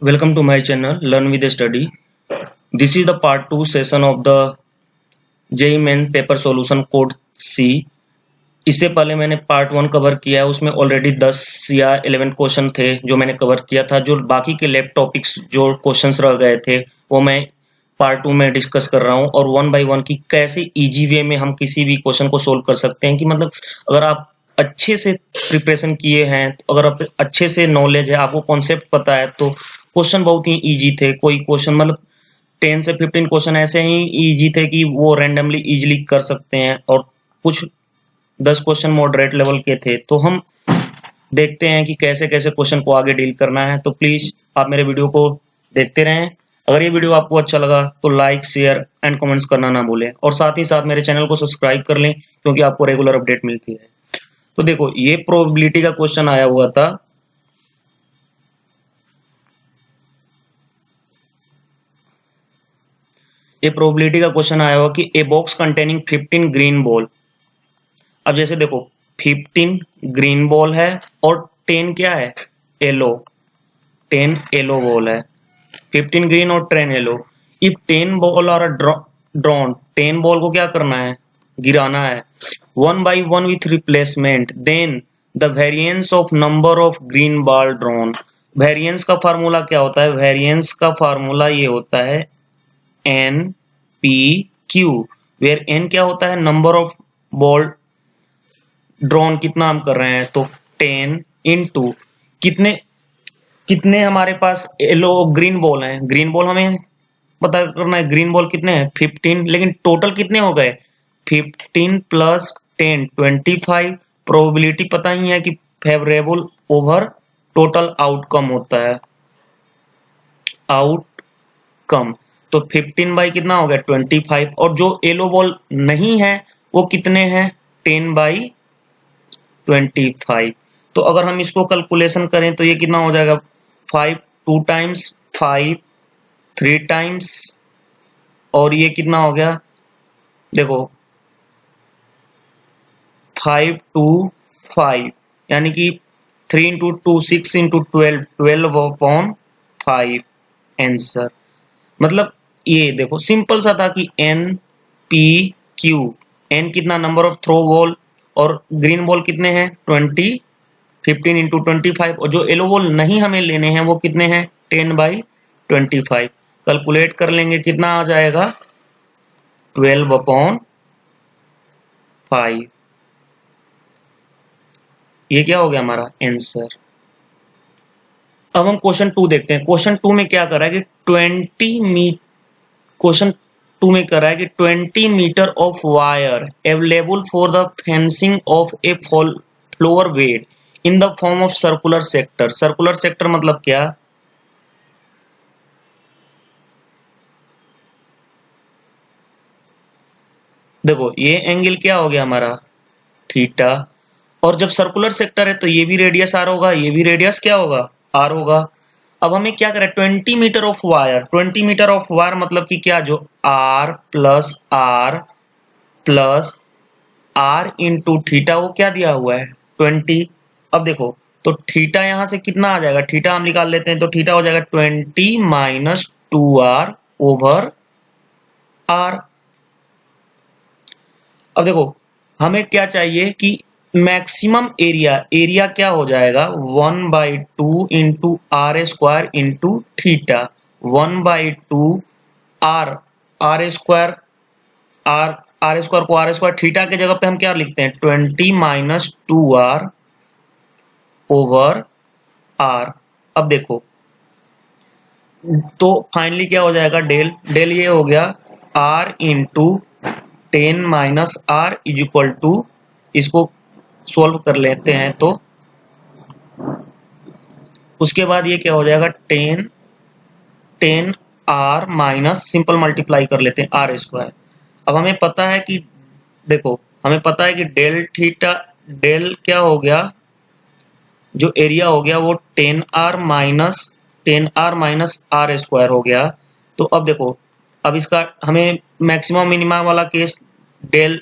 Welcome to my channel Learn with Study. This is the part 2 session of the JEE Main Paper Solution Code C. इससे पहले मैंने part 1 cover किया है, उसमें already 10 या 11 question थे जो मैंने कवर किया था। जो बाकी के लैब टॉपिक्स जो क्वेश्चंस रह गए थे वो मैं पार्ट 2 में डिस्कस कर रहा हूँ, और वन बाय वन की कैसे इजी वे में हम किसी भी क्वेश्चन को सोल्व कर सकते हैं। कि मतलब अगर आप अच्छे से प्रिपरेशन किए हैं, अगर आप अच्छे से नॉलेज है, आपको कॉन्सेप्ट पता है, तो क्वेश्चन बहुत ही इजी थे। कोई क्वेश्चन मतलब 10 से 15 क्वेश्चन ऐसे ही इजी थे कि वो रैंडमली इजीली कर सकते हैं, और कुछ 10 क्वेश्चन मॉडरेट लेवल के थे। तो हम देखते हैं कि कैसे कैसे क्वेश्चन को आगे डील करना है। तो प्लीज आप मेरे वीडियो को देखते रहें। अगर ये वीडियो आपको अच्छा लगा तो लाइक, शेयर एंड कमेंट्स करना ना भूलें, और साथ ही साथ मेरे चैनल को सब्सक्राइब कर लें क्योंकि आपको रेगुलर अपडेट मिलती है। तो देखो, ये प्रोबेबिलिटी का क्वेश्चन आया हुआ था। ये प्रोबेबिलिटी का क्वेश्चन आया हुआ कि a box containing 15 green ball. अब जैसे देखो, 15 ग्रीन बॉल है और 10 क्या है, येलो। 10 येलो बॉल है, 15 ग्रीन और 10 yellow. If 10 ball are drawn, 10 ball को क्या करना है, गिराना है, one by one with replacement, then the variance of number of green ball drawn. Variance का फार्मूला क्या होता है, वेरिएंस का फार्मूला ये होता है n p q, where n क्या होता है, नंबर ऑफ बॉल ड्रॉन कितना हम कर रहे हैं, तो 10 इंटू कितने कितने हमारे पास येलो ग्रीन बॉल हैं। ग्रीन बॉल हमें पता करना है, ग्रीन बॉल कितने हैं 15, लेकिन टोटल कितने हो गए 15 प्लस 10 25। प्रोबेबिलिटी पता ही है कि फेवरेबल ओवर टोटल आउटकम होता है, आउटकम। तो 15 बाई कितना हो गया 25, और जो येलो बॉल नहीं है वो कितने हैं 10 बाई 25। तो अगर हम इसको कैलकुलेशन करें तो ये कितना हो जाएगा 5 2 टाइम्स 5 3 टाइम्स, और ये कितना हो गया, देखो 5 2 5, यानी कि 3 इंटू 2 6 इंटू 12 12 अपॉन 5 आंसर। मतलब ये देखो सिंपल सा था कि एन पी क्यू, एन कितना नंबर ऑफ थ्रो बॉल, और ग्रीन बॉल कितने हैं 20, 15 इंटू 25, और जो येलो बॉल नहीं हमें लेने हैं वो कितने हैं 10 बाई 25। कैलकुलेट कर लेंगे कितना आ जाएगा 12 अपॉन 5। ये क्या हो गया हमारा आंसर। अब हम क्वेश्चन 2 देखते हैं। क्वेश्चन 2 में क्या कर रहा है कि 20 meter of wire available for the fencing of a flower bed in the form of circular sector. Circular sector मतलब क्या, देखो ये एंगल क्या हो गया हमारा थीटा, और जब सर्कुलर सेक्टर है तो ये भी रेडियस आर होगा, ये भी रेडियस क्या होगा आर होगा। अब हमें क्या करें 20 meter of wire, 20 meter of wire मतलब कि क्या, जो r plus r into theta, वो क्या दिया हुआ है 20। अब देखो तो थीटा यहां से कितना आ जाएगा, थीटा हम निकाल लेते हैं, तो थीटा हो जाएगा 20 माइनस 2r ओवर आर। अब देखो हमें क्या चाहिए कि मैक्सिमम एरिया, एरिया क्या हो जाएगा 1/2 into r square into theta, 1/2 r, r square, r square को आर स्क्वायर, थीटा के जगह पे हम क्या लिखते हैं 20 माइनस 2r ओवर आर। अब देखो तो फाइनली क्या हो जाएगा डेल, डेल ये हो गया r into 10 minus r is equal to, इसको सोल्व कर लेते हैं तो उसके बाद ये क्या हो जाएगा 10 आर माइनस सिंपल मल्टीप्लाई कर लेते हैं आर स्क्वायर। अब हमें पता है कि देखो हमें पता है कि डेल थीटा, डेल क्या हो गया, जो एरिया हो गया वो 10r माइनस आर स्क्वायर हो गया। तो अब देखो, अब इसका हमें मैक्सिमम मिनिमम वाला केस, डेल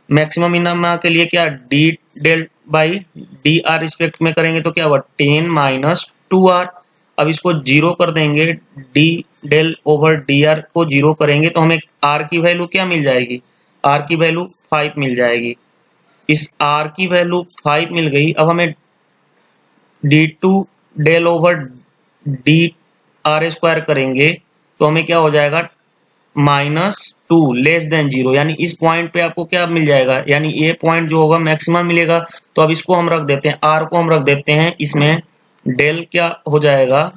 मैक्सिमम मिनिमम के लिए क्या d del by d r respect में करेंगे तो क्या हुआ 10 माइनस 2r। अब इसको जीरो कर देंगे, d del over d r को जीरो करेंगे तो हमें आर की वैल्यू क्या मिल जाएगी, आर की वैल्यू 5 मिल जाएगी। इस आर की वैल्यू 5 मिल गई। अब हमें d two del over d r square करेंगे तो हमें क्या हो जाएगा, -2 लेस देन जीरो, यानी इस पॉइंट पे आपको क्या मिल जाएगा, यानी ये पॉइंट जो होगा मैक्सिमम मिलेगा। तो अब इसको हम रख देते हैं, आर को हम रख देते हैं, इसमें डेल क्या हो जाएगा,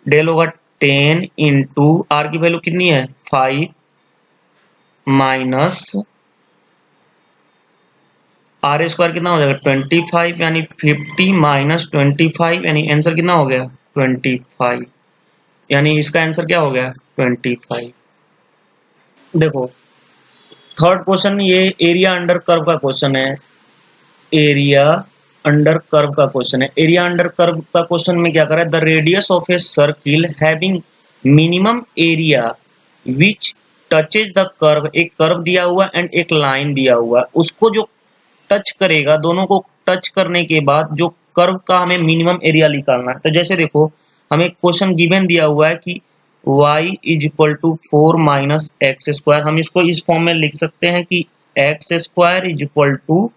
डेल होगा 10 इंटू आर की वैल्यू कितनी है 5 माइनस आर स्क्वायर कितना हो जाएगा 25, यानी 50 माइनस 25, यानी आंसर कितना हो गया 25, यानी इसका आंसर क्या हो गया 25। देखो थर्ड क्वेश्चन, ये एरिया अंडर कर्व का क्वेश्चन है, एरिया अंडर कर्व का क्वेश्चन है। एरिया अंडर कर्व का क्वेश्चन में क्या कर रहा है, the radius of a circle having minimum area which touches the curve, एक कर्व दिया हुआ एंड एक लाइन दिया हुआ, उसको जो टच करेगा, दोनों को टच करने के बाद जो कर्व का हमें मिनिमम एरिया निकालना है। तो जैसे देखो हमें क्वेश्चन गिवन दिया हुआ है कि y is equal to 4 minus x square, हम इसको इस फॉर्म में लिख सकते हैं कि x square is equal to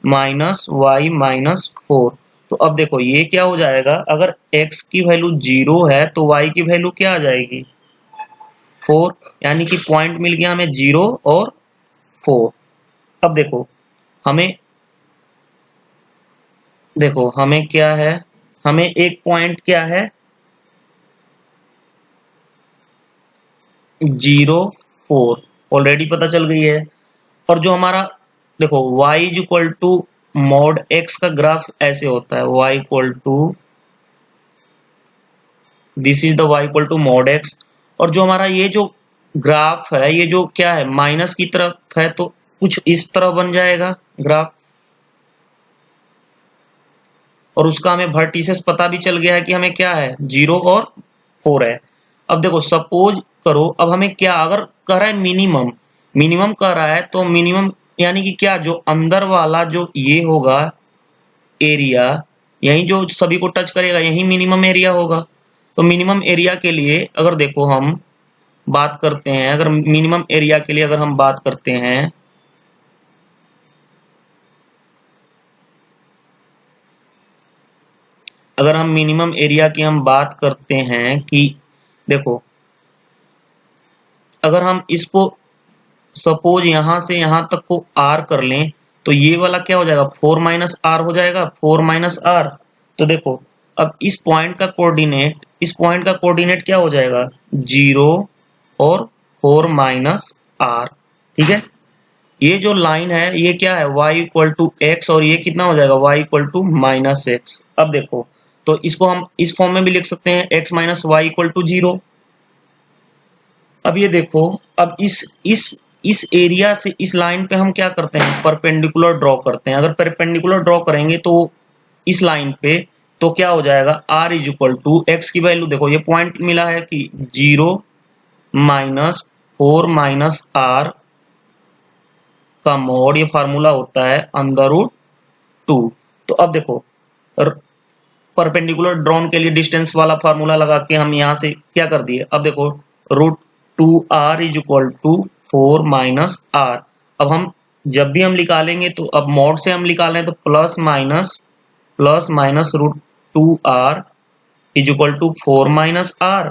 minus y minus 4। तो अब देखो ये क्या हो जाएगा, अगर x की वैल्यू 0 है तो y की वैल्यू क्या आ जाएगी 4, यानी कि पॉइंट मिल गया हमें 0 और 4। अब देखो हमें क्या है, हमें एक पॉइंट क्या है 0 4 ऑलरेडी पता चल गई है। और जो हमारा देखो y is equal to mod x का ग्राफ ऐसे होता है, y equal to this is the y equal to mod x, और जो हमारा ये जो ग्राफ है ये जो क्या है माइनस की तरफ है तो कुछ इस तरह बन जाएगा ग्राफ, और उसका हमें वर्टिसेस पता भी चल गया है कि हमें क्या है 0 और 4 है। अब देखो सपोज करो, अब हमें क्या अगर कह रहा है मिनिमम, मिनिमम कह रहा है तो मिनिमम यानी कि क्या, जो अंदर वाला जो ये होगा एरिया, यही जो सभी को टच करेगा यही मिनिमम एरिया होगा। तो मिनिमम एरिया के लिए अगर देखो हम बात करते हैं, अगर मिनिमम एरिया के लिए अगर हम बात करते हैं, अगर हम मिनिमम एरिया की हम बात करते हैं कि देखो अगर हम इसको सपोज यहां से यहां तक को r कर लें तो ये वाला क्या हो जाएगा 4 माइनस आर हो जाएगा, 4 माइनस आर। तो देखो अब इस पॉइंट का कोऑर्डिनेट क्या हो जाएगा 0 और 4 माइनस आर, ठीक है। ये जो लाइन है ये क्या है y इक्वल टू एक्स, और ये कितना हो जाएगा y equal to minus x. अब देखो तो इसको हम इस फॉर्म में भी लिख सकते हैं x minus y equal to 0। अब ये देखो अब इस एरिया से इस लाइन पे हम क्या करते हैं परपेंडिकुलर ड्रॉ करते हैं। अगर परपेंडिकुलर ड्रॉ करेंगे तो इस लाइन पे तो क्या हो जाएगा r is equal to x की वैल्यू, देखो ये पॉइंट मिला है कि 0 माइनस 4 माइनस आर का मॉड, ये फार्मूला होता है √2। तो अब देखो परपेंडिकुलर ड्रॉन के लिए डिस्टेंस वाला फार्मूला लगा के हम यहाँ से क्या कर दिए, अब देखो √2r is equal to 4 minus r. अब हम जब भी हम निकालेंगे तो अब मॉड से हम निकालें तो plus minus √2r is equal to 4 minus r,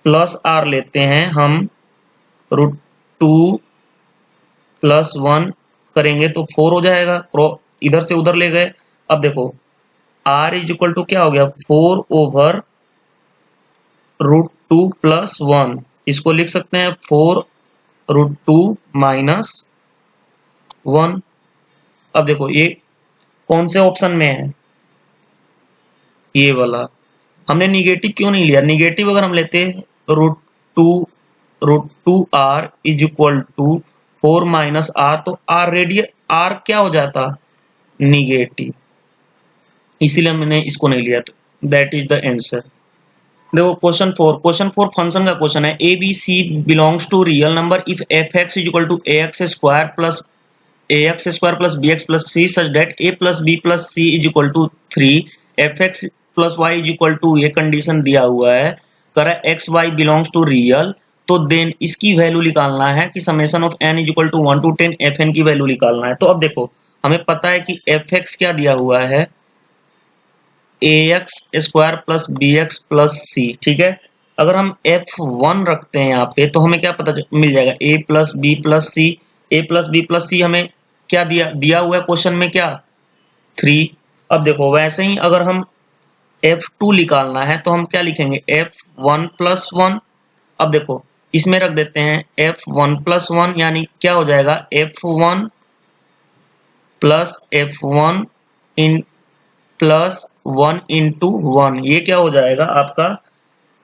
plus r लेते हैं हम √2 प्लस 1 करेंगे तो 4 हो जाएगा, इधर से उधर ले गए। अब देखो r इज इक्वल टू क्या हो गया 4 ओवर √2 प्लस 1, इसको लिख सकते हैं 4 √2 माइनस 1। अब देखो ये कौन से ऑप्शन में है, ये वाला। हमने निगेटिव क्यों नहीं लिया, निगेटिव अगर हम लेते √2r is equal to 4 minus r तो r क्या हो जाता निगेटिव, इसीलिए मैंने इसको नहीं लिया। तो दैट इज द आंसर। देखो क्वेश्चन 4 फंक्शन का क्वेश्चन है, a b c belongs to real number if f x is equal to ax square plus bx plus c such that a plus b plus c is equal to 3, f x plus y is equal to, ये condition दिया हुआ है, करा x y belongs to real, तो then इसकी value निकालना है कि summation of n is equal to 1 to 10 f n की वैल्यू निकालना है। तो अब देखो हमें पता है कि एफ एक्स क्या दिया हुआ है, a x square plus b x plus c, ठीक है। अगर हम F1 रखते हैं यहाँ पे तो हमें क्या पता मिल जाएगा, a plus b plus c, a plus b plus c हमें क्या दिया हुआ है क्वेश्चन में, क्या 3। अब देखो वैसे ही अगर हम F2 निकालना है तो हम क्या लिखेंगे, F1 प्लस 1। अब देखो इसमें रख देते हैं F1 प्लस 1, यानी क्या हो जाएगा F1 plus F1 in plus 1 into 1, ये क्या हो जाएगा आपका,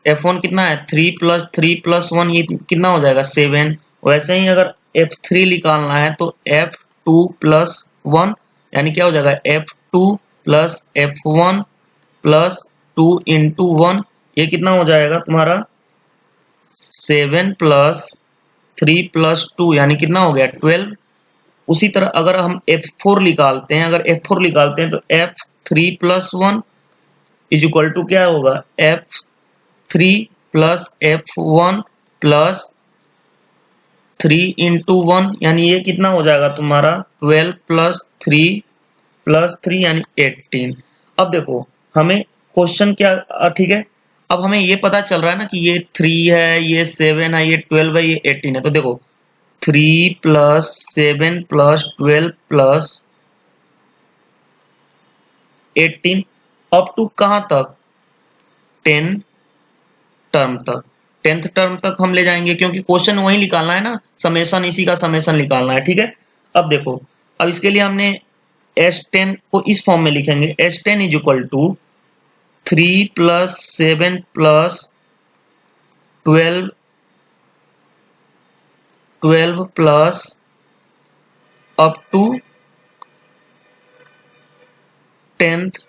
F1 कितना है 3 प्लस 3 प्लस 1, ये कितना हो जाएगा 7। वैसे ही अगर F3 निकालना है तो F2 प्लस 1, यानी क्या हो जाएगा F2 plus F1 plus 2 into 1, ये कितना हो जाएगा तुम्हारा 7 प्लस 3 प्लस 2, यानी कितना हो गया 12। उसी तरह अगर हम F4 निकालते हैं, तो F3 plus 1 is equal to क्या होगा, F3 plus F1 plus 3 into 1, यानी ये कितना हो जाएगा तुम्हारा 12 प्लस 3 यानी 18। अब देखो हमें क्वेश्चन क्या, ठीक है, अब हमें ये पता चल रहा है ना कि ये 3 है, ये 7 है, ये 12 है, ये 18 है। तो देखो 3 plus 7 plus 12 plus 18 up to कहां तक, 10 टर्म तक, 10th टर्म तक हम ले जाएंगे, क्योंकि क्वेश्चन वही निकालना है ना, समेशन, इसी का समेशन निकालना है, ठीक है। अब देखो अब इसके लिए हमने S10 को इस फॉर्म में लिखेंगे, S10 is equal to 3 plus 7 plus 12 plus up to 10th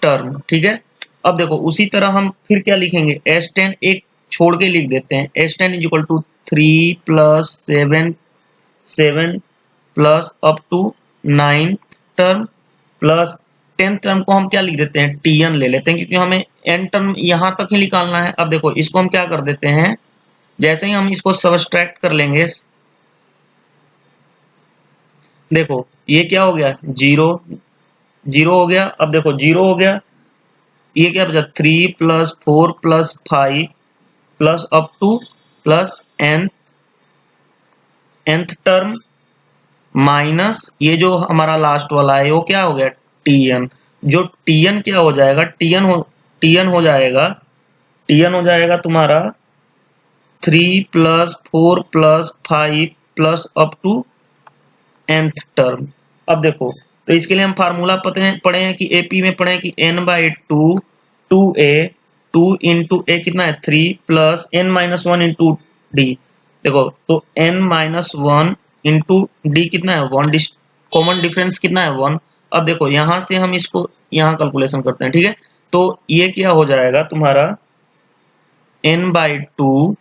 term, ठीक है। अब देखो उसी तरह हम फिर क्या लिखेंगे, S10 एक छोड़ के लिख देते हैं, S10 is equal to 3 plus 7 plus up to 9th term plus 10th term को हम क्या लिख देते हैं, Tn ले लेते हैं, क्योंकि हमें n टर्म यहां तक ही निकालना है। अब देखो इसको हम क्या कर देते हैं, जैसे ही हम इसको सबट्रैक्ट कर लेंगे, देखो ये क्या हो गया, 0 हो गया। अब देखो 0 हो गया, ये क्या बचा 3 plus 4 plus 5 plus up two plus nth term minus ये जो हमारा लास्ट वाला है वो क्या हो गया Tn, जो Tn क्या हो जाएगा, Tn हो जाएगा तुम्हारा 3 plus 4 plus 5 plus up to nth term. अब देखो तो इसके लिए हम फार्मूला पढ़े हैं कि एपी में पढ़े हैं कि n/2 2a 2 इंटू ए कितना है 3 प्लस n-1 इंटू डी। देखो तो n-1 इंटू डी कितना है 1, कॉमन डिफरेंस कितना है 1। अब देखो यहां से हम इसको यहां कैलकुलेशन करते हैं, ठीक है। तो ये क्या हो जाएगा तुम्हारा n/2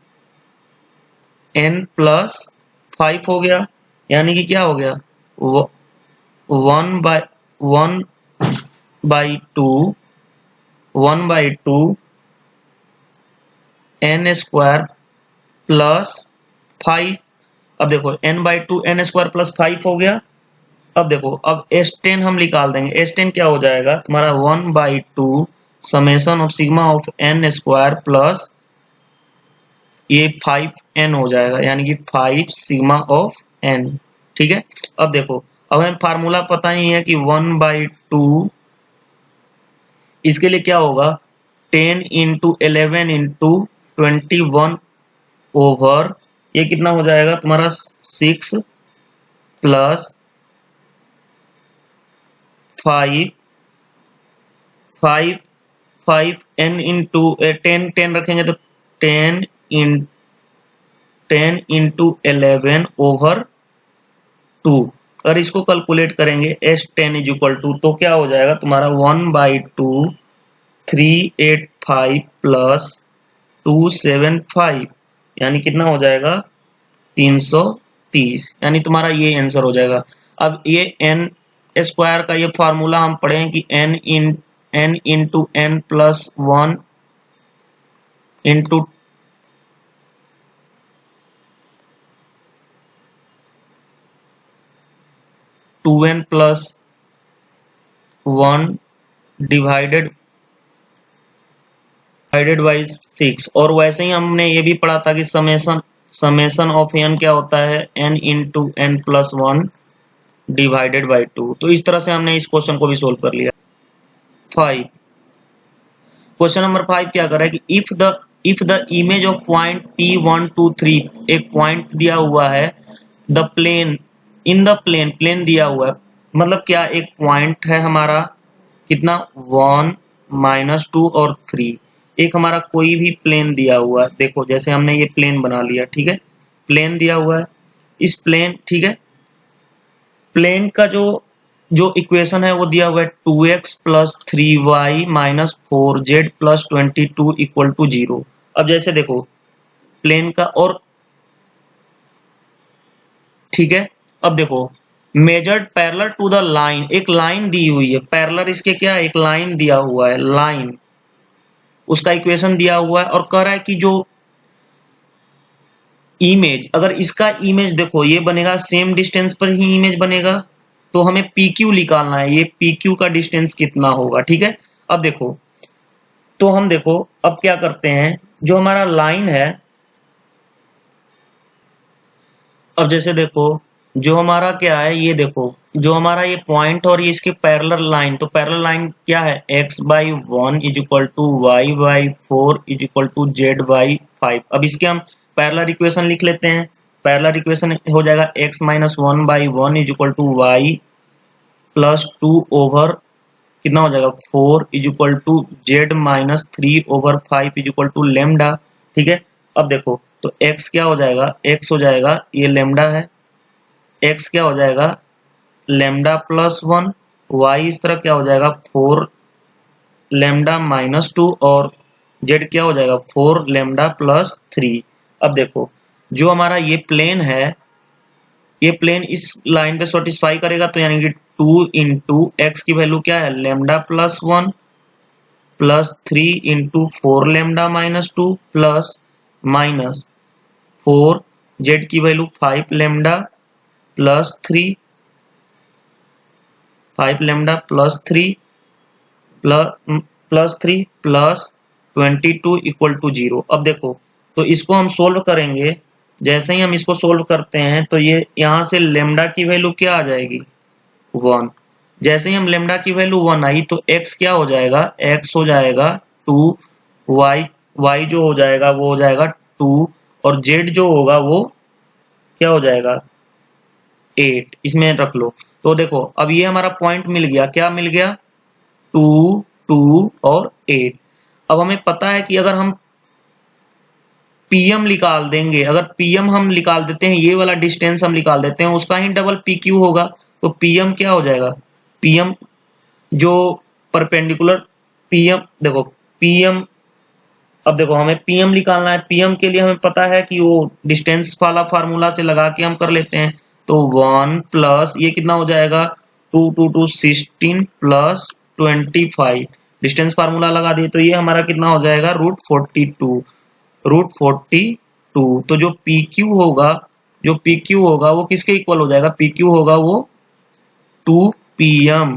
n प्लस 5 हो गया, यानी कि क्या हो गया 1/2 n स्क्वायर प्लस 5। अब देखो n/2 n स्क्वायर प्लस 5 हो गया। अब देखो अब S10 हम निकाल देंगे, S10 क्या हो जाएगा तुम्हारा 1/2 summation of sigma of n square plus ये 5n हो जाएगा, यानी कि 5 सिग्मा ऑफ n, ठीक है। अब देखो अब हमें फार्मूला पता ही है कि 1/2 इसके लिए क्या होगा 10 इंटू 11 इंटू 21 ओवर ये कितना हो जाएगा तुम्हारा 6 प्लस 5 n इंटू 10 रखेंगे तो 10 इंटू 11 ओवर 2। अगर इसको कैलकुलेट करेंगे S10 इज इक्वल टू, तो क्या हो जाएगा तुम्हारा 1/2 385 प्लस 275, यानी कितना हो जाएगा 330, यानी तुम्हारा ये आंसर हो जाएगा। अब ये n स्क्वायर का ये फार्मूला हम पढ़े हैं कि n n into n plus 1 into 2n plus 1 divided by 6। और वैसे ही हमने ये भी पढ़ा था कि समेशन ऑफ n क्या होता है, n into n plus 1 divided by 2। तो इस तरह से हमने इस क्वेश्चन को भी सोल्व कर लिया। 5 क्वेश्चन नंबर 5 क्या कर रहा है कि if the image of point P123, एक पॉइंट दिया हुआ है, the plane in the plane दिया हुआ है, मतलब क्या एक पॉइंट है हमारा कितना 1 -2 और 3, एक हमारा कोई भी प्लेन दिया हुआ है। देखो जैसे हमने ये प्लेन बना लिया, ठीक है, प्लेन दिया हुआ है, इस प्लेन, ठीक है, प्लेन का जो इक्वेशन है वो दिया हुआ है 2x plus 3y minus 4z plus 22 equal to 0। अब जैसे देखो प्लेन का, और ठीक है, अब देखो measured parallel to the line, एक लाइन दी हुई है, पैरेलल इसके क्या, एक लाइन दिया हुआ है, लाइन, उसका इक्वेशन दिया हुआ है, और कह रहा है कि जो इमेज, अगर इसका इमेज देखो ये बनेगा सेम डिस्टेंस पर ही इमेज बनेगा, तो हमें PQ निकालना है, ये PQ का डिस्टेंस कितना होगा, ठीक है। अब देखो, तो हम देखो अब क्या करते हैं, जो हमारा लाइन है, अब जैसे देखो जो हमारा क्या है, ये देखो जो हमारा ये पॉइंट और ये इसके पैरेलल लाइन, तो पैरेलल लाइन क्या है, x/1 is equal to y/4 is equal to z/5। अब इसके हम पैरेलल इक्वेशन लिख लेते हैं। पैरेलल इक्वेशन हो जाएगा x-1/1 is equal to y plus 2 over कितना हो जाएगा 4 is equal to z-3/5 is equal to lambda, ठीक है। अब देखो तो x क्या हो जाएगा, x हो जाएगा ये लेमडा है, x क्या हो जाएगा लेमडा प्लस 1, y इस तरह क्या हो जाएगा 4 लेमडा माइनस 2, और z क्या हो जाएगा 4 लेमडा प्लस 3। अब देखो जो हमारा ये प्लेन है, ये प्लेन इस लाइन पे सेटिस्फाई करेगा, तो यानी कि 2 इंटू एक्स की वैल्यू क्या है lambda plus 1 plus 3 into 4 lambda minus 2 plus minus 4 z की value 5 lambda plus 3, 5 lambda plus 3 plus 3 plus 22 equal to 0। अब देखो तो इसको हम सोल्व करेंगे, जैसे ही हम इसको सोल्व करते हैं तो ये यहाँ से लेमडा की वैल्यू क्या आ जाएगी 1। जैसे ही हम लेमडा की वैल्यू 1 आई तो x क्या हो जाएगा, x हो जाएगा 2, y जो हो जाएगा वो हो जाएगा 2, और z जो होगा वो क्या हो जाएगा 8, इसमें रख लो। तो देखो अब ये हमारा पॉइंट मिल गया, क्या मिल गया 2, 2 और 8। अब हमें पता है कि अगर हम PM निकाल देंगे, अगर PM हम निकाल देते हैं, ये वाला डिस्टेंस हम निकाल देते हैं, उसका ही डबल PQ होगा, तो PM क्या हो जाएगा, PM जो परपेंडिकुलर PM, देखो PM, अब देखो हमें PM निकालना है, PM के लिए हमें पता है कि वो डिस्टेंस वाला फार्मूला से लगा के हम कर लेते हैं, तो 1 प्लस ये कितना हो जाएगा 2 2 2 16 प्लस 25, डिस्टेंस फार्मूला लगा दिए तो ये हमारा कितना हो जाएगा √42, √42। तो जो PQ होगा, जो PQ होगा वो किसके इक्वल हो जाएगा, PQ होगा वो 2PM,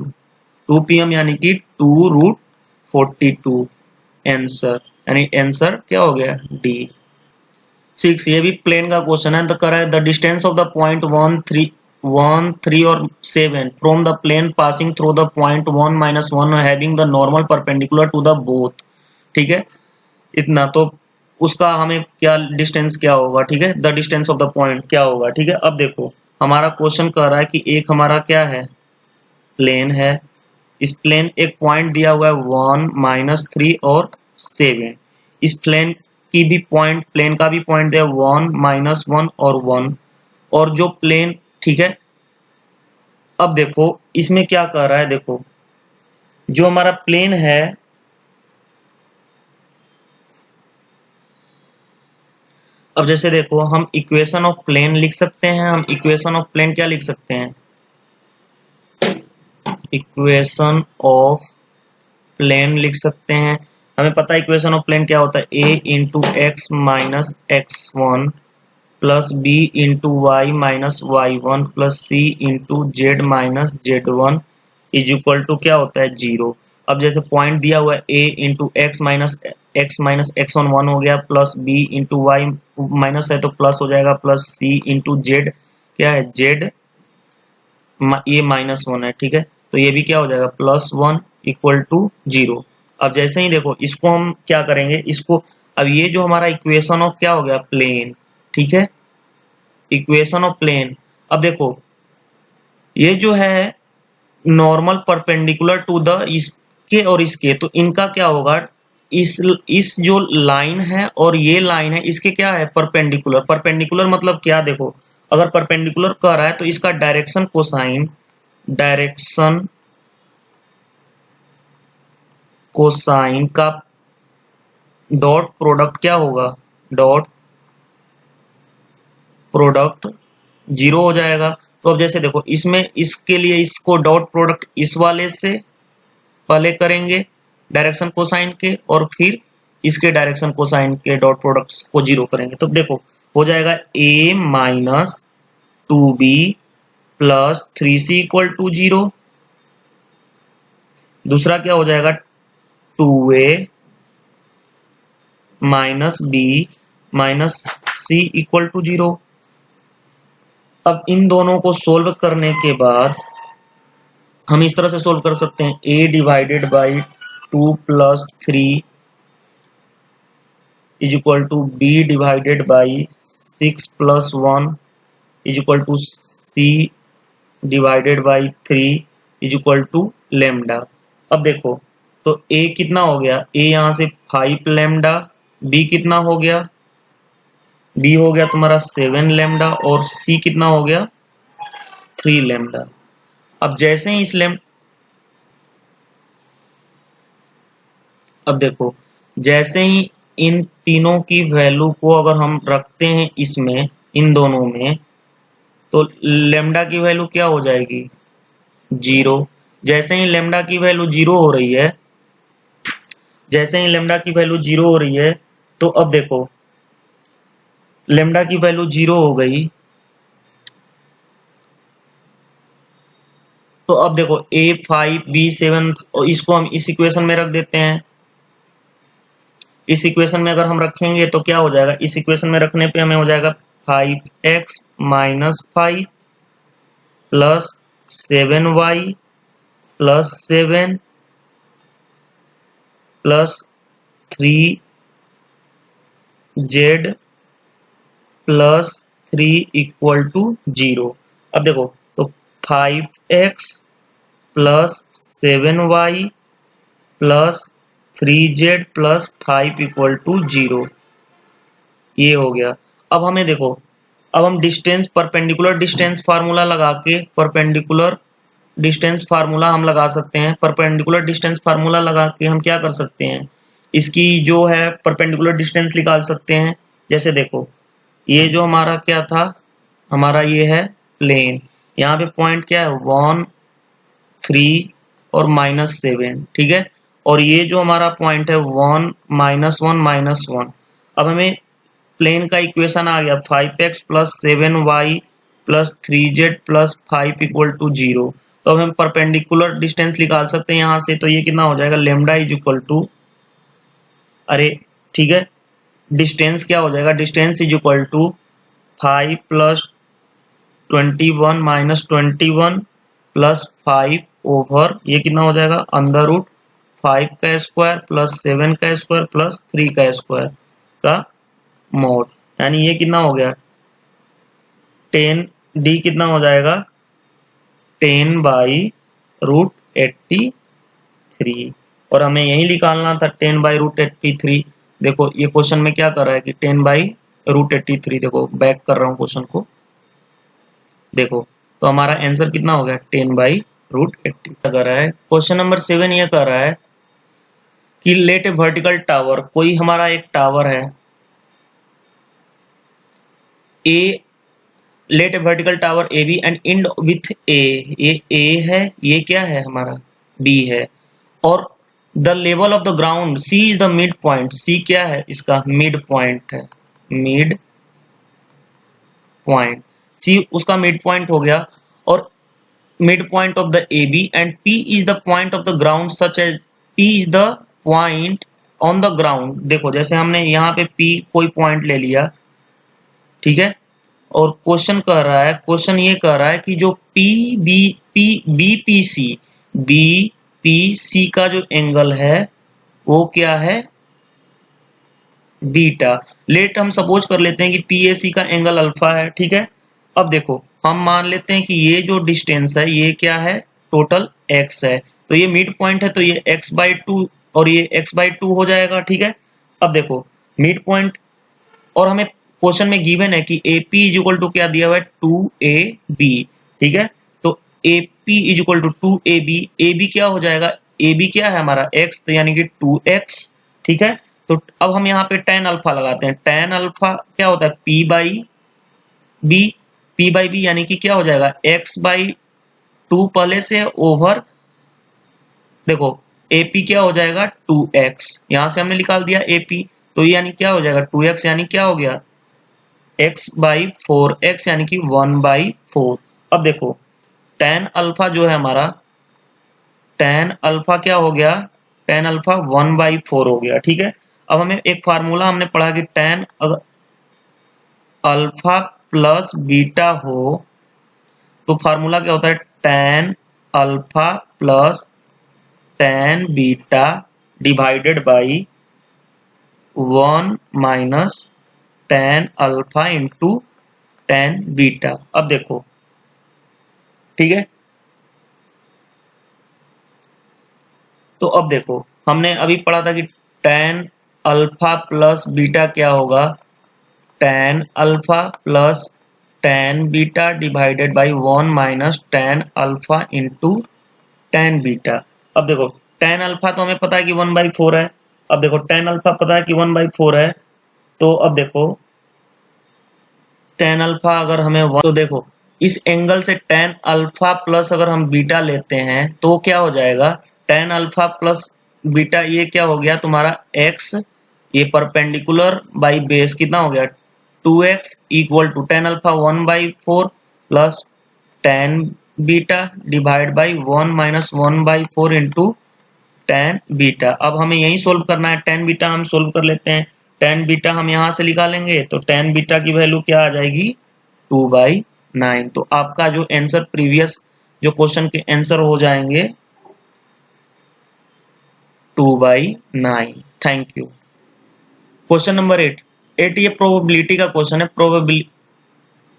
2PM यानी कि 2√42 आंसर, यानी आंसर क्या हो गया D। 6 ये भी प्लेन का क्वेश्चन है, तो करा है the distance of the point 1 3 और 7 from the plane passing through the point 1 - 1 having the normal perpendicular to the both, ठीक है, इतना। तो उसका हमें क्या डिस्टेंस क्या होगा, ठीक है, the distance of the point क्या होगा, ठीक है। अब देखो हमारा क्वेश्चन कह रहा है कि एक हमारा क्या है प्लेन है, इस प्लेन एक पॉइंट दिया हुआ है 1 - 3 और 7, इस प्लेन की भी पॉइंट, प्लेन का भी पॉइंट दिया 1 - 1 और 1, और जो प्लेन, ठीक है। अब देखो इसमें क्या कह रहा है, देखो जो हमारा प्लेन है, अब जैसे देखो हम इक्वेशन ऑफ प्लेन लिख सकते हैं, हम इक्वेशन ऑफ प्लेन क्या लिख सकते हैं, इक्वेशन ऑफ प्लेन लिख सकते हैं। हमें पता है इक्वेशन ऑफ प्लेन क्या होता है, a into x minus x one plus b into y minus y one plus c into z minus z one is equal to क्या होता है, जीरो। अब जैसे पॉइंट दिया हुआ है a into x minus x one one हो गया, plus b into y minus है तो प्लस हो जाएगा, प्लस सी इंटू जेड क्या है, जेड ये माइनस वन है, ठीक है। तो ये भी क्या हो जाएगा, plus one equal to zero. अब जैसे ही देखो इसको हम क्या करेंगे, इसको अब ये जो हमारा इक्वेशन ऑफ क्या हो गया, प्लेन, ठीक है, इक्वेशन ऑफ प्लेन। अब देखो ये जो है नॉर्मल परपेंडिकुलर टू द इसके और इसके, तो इनका क्या होगा, इस जो लाइन है और ये लाइन है इसके क्या है, परपेंडिकुलर। परपेंडिकुलर मतलब क्या, देखो अगर परपेंडिकुलर कह रहा है तो इसका डायरेक्शन कोसाइन, डायरेक्शन कोसाइन का डॉट प्रोडक्ट क्या होगा, डॉट प्रोडक्ट जीरो हो जाएगा। तो अब जैसे देखो इसमें इसके लिए इसको डॉट प्रोडक्ट इस वाले से पहले करेंगे डायरेक्शन कोसाइन के, और फिर इसके डायरेक्शन कोसाइन के डॉट प्रोडक्ट को जीरो करेंगे। तो देखो हो जाएगा a minus two b plus three c equal to zero. दूसरा क्या हो जाएगा, two a minus b minus c equal to zero. अब इन दोनों को सोल्व करने के बाद हम इस तरह से सोल्व कर सकते हैं, a divided by two plus three is equal to b divided by six plus one is equal to c divided by three is equal to lambda. अब देखो तो a कितना हो गया, a यहां से 5 लेमडा, b कितना हो गया, b हो गया तुम्हारा 7 लेमडा, और c कितना हो गया 3 लेमडा। अब जैसे ही अब देखो जैसे ही इन तीनों की वैल्यू को अगर हम रखते हैं इसमें, इन दोनों में, तो लेमडा की वैल्यू क्या हो जाएगी, जीरो। जैसे ही लेमडा की वैल्यू जीरो हो रही है, जैसे ही लेमडा की वैल्यू जीरो हो रही है, तो अब देखो लेमडा की वैल्यू जीरो हो गई, तो अब देखो a5 b7, और इसको हम इस इक्वेशन में रख देते हैं। इस इक्वेशन में अगर हम रखेंगे तो क्या हो जाएगा, इस इक्वेशन में रखने पे हमें हो जाएगा 5x minus 5 plus 7y plus 7 plus 3z plus 3 equal to zero. अब देखो तो 5x plus 7y plus 3z plus 5 equal to zero, ये हो गया। अब हमें देखो, अब हम डिस्टेंस परपेंडिकुलर डिस्टेंस फार्मूला लगा के, परपेंडिकुलर डिस्टेंस फार्मूला हम लगा सकते हैं। परपेंडिकुलर डिस्टेंस फार्मूला लगा के हम क्या कर सकते हैं, इसकी जो है परपेंडिकुलर डिस्टेंस निकाल सकते हैं। जैसे देखो ये जो हमारा क्या था, हमारा ये है प्लेन, यहाँ पे पॉइंट क्या है 1 3 और -7, ठीक है, और ये जो हमारा पॉइंट है 1 -1 -1। अब हमें प्लेन का इक्वेशन आ गया 5x plus 7y plus 3z plus 5 equal to zero. तो अब हम परपेंडिकुलर डिस्टेंस निकाल सकते हैं यहाँ से, तो ये कितना हो जाएगा, लेमडा इज इक्वल टू, अरे ठीक है, डिस्टेंस क्या हो जाएगा, distance is equal to 5 plus 21 minus 21 plus 5 over ये कितना हो जाएगा, अंडर रूट 5 का स्क्वायर प्लस 7 का स्क्वायर प्लस 3 का स्क्वायर का मोड, यानी ये कितना हो गया 10d कितना हो जाएगा 10 बाई रूट 83, और हमें यही निकालना था 10 बाई रूट 83। देखो ये क्वेश्चन में क्या कर रहा है कि 10 बाई रूट 83, देखो बैक कर रहा हूँ क्वेश्चन को, देखो तो हमारा आंसर कितना हो गया 10 बाई रूट 80 कर रहा है। क्वेश्चन नंबर 7 ये कर रहा है कि लेट ए वर्टिकल टावर, कोई हमारा एक टावर है A, let a vertical tower A B and and with A, ये ए है, ये क्या है हमारा बी है, और the level of the ground C is the mid point, C क्या है इसका मिड पॉइंट है, मिड पॉइंट, सी उसका मिड पॉइंट हो गया, और mid point of the A B and P is the point of the ground such as P is the point on the ground. देखो जैसे हमने यहाँ पे पी कोई पॉइंट ले लिया, ठीक है, और क्वेश्चन कह रहा है, क्वेश्चन ये कह रहा है कि जो बी पी सी का जो एंगल है वो क्या है, बीटा। लेट हम सपोज कर लेते हैं कि पी ए सी का एंगल अल्फा है, ठीक है। अब देखो हम मान लेते हैं कि ये जो डिस्टेंस है ये क्या है, टोटल एक्स है, तो ये मिड पॉइंट है, तो ये x/2 और ये x/2 हो जाएगा, ठीक है। अब देखो मिड पॉइंट, और हमें क्वेश्चन में गिवन है कि a p is equal to क्या दिया हुआ है, 2ab, ठीक है। तो a p is equal to 2ab क्या हो जाएगा, ए बी क्या है हमारा x, तो यानी कि 2x, ठीक है। तो अब हम यहाँ पे tan अल्फा लगाते हैं, tan अल्फा क्या होता है p/b यानी कि क्या हो जाएगा x/2 पहले से ओवर, देखो AP क्या हो जाएगा 2x, यहां से हमने निकाल दिया AP, तो ये यानी क्या हो जाएगा 2x, यानी क्या हो गया x/4, x यानी कि 1/4। अब देखो tan अल्फा जो है हमारा, tan अल्फा क्या हो गया, tan अल्फा 1/4 हो गया, ठीक है। अब हमें एक फार्मूला हमने पढ़ा कि tan अगर अल्फा प्लस बीटा हो तो फार्मूला क्या होता है, tan alpha plus tan beta divided by 1 minus tan alpha into tan beta. अब देखो ठीक है, तो अब देखो हमने अभी पढ़ा था कि tan अल्फा प्लस बीटा क्या होगा, tan alpha plus tan beta divided by 1 minus tan alpha into tan beta. अब देखो tan अल्फा तो हमें पता है कि 1/4 है, अब देखो tan अल्फा पता है कि 1/4 है, तो अब देखो tan अल्फा अगर हमें 1, तो देखो इस एंगल से tan अल्फा प्लस अगर हम बीटा लेते हैं तो क्या हो जाएगा, tan अल्फा प्लस बीटा ये क्या हो गया तुम्हारा x, ये परपेंडिकुलर बाई बेस कितना हो गया 2x equal to tan alpha 1/4 plus tan beta divide by 1 minus 1/4 into tan beta. अब हमें यही सोल्व करना है, tan बीटा हम सोल्व कर लेते हैं, tan बीटा हम यहां से निकालेंगे तो tan बीटा की वैल्यू क्या आ जाएगी 2/9। तो आपका जो आंसर प्रीवियस जो क्वेश्चन के आंसर हो जाएंगे 2/9। Thank you. क्वेश्चन नंबर 8 ये प्रोबेबिलिटी का क्वेश्चन है,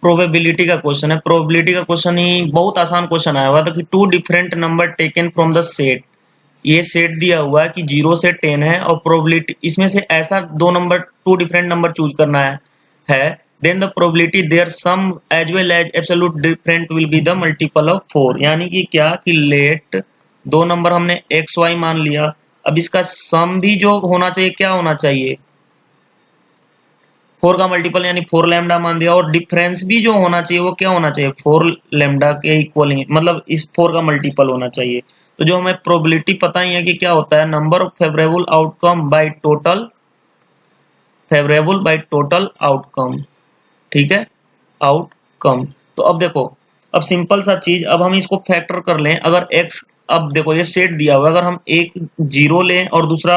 प्रोबेबिलिटी का क्वेश्चन है, प्रोबेबिलिटी का क्वेश्चन ही बहुत आसान क्वेश्चन आया हुआ था कि 2 different number taken from the set, ये सेट दिया हुआ है कि 0 से 10 है और प्रोबेबिलिटी इसमें से ऐसा दो नंबर 2 डिफरेंट नंबर चूज करना है then the probability their sum as well as absolute different will be the multiple of 4, यानी कि क्या कि लेट दो नंबर हमने एक्स वाई मान लिया, अब इसका सम भी जो होना चाहिए क्या होना चाहिए 4 का मल्टीपल यानी 4 लैम्डा मान दिया, और डिफरेंस भी जो होना चाहिए वो क्या होना चाहिए 4 लैम्डा के इक्वल ही, मतलब इस 4 का मल्टीपल होना चाहिए। तो जो हमें प्रोबेबिलिटी पता ही है कि क्या होता है number of favourable outcome by total favourable by total outcome, ठीक है, आउटकम। तो अब देखो अब सिंपल सा चीज, अब हम इसको फैक्टर कर लें, अगर x, अब देखो ये सेट दिया हुआ, अगर हम एक 0 लें और दूसरा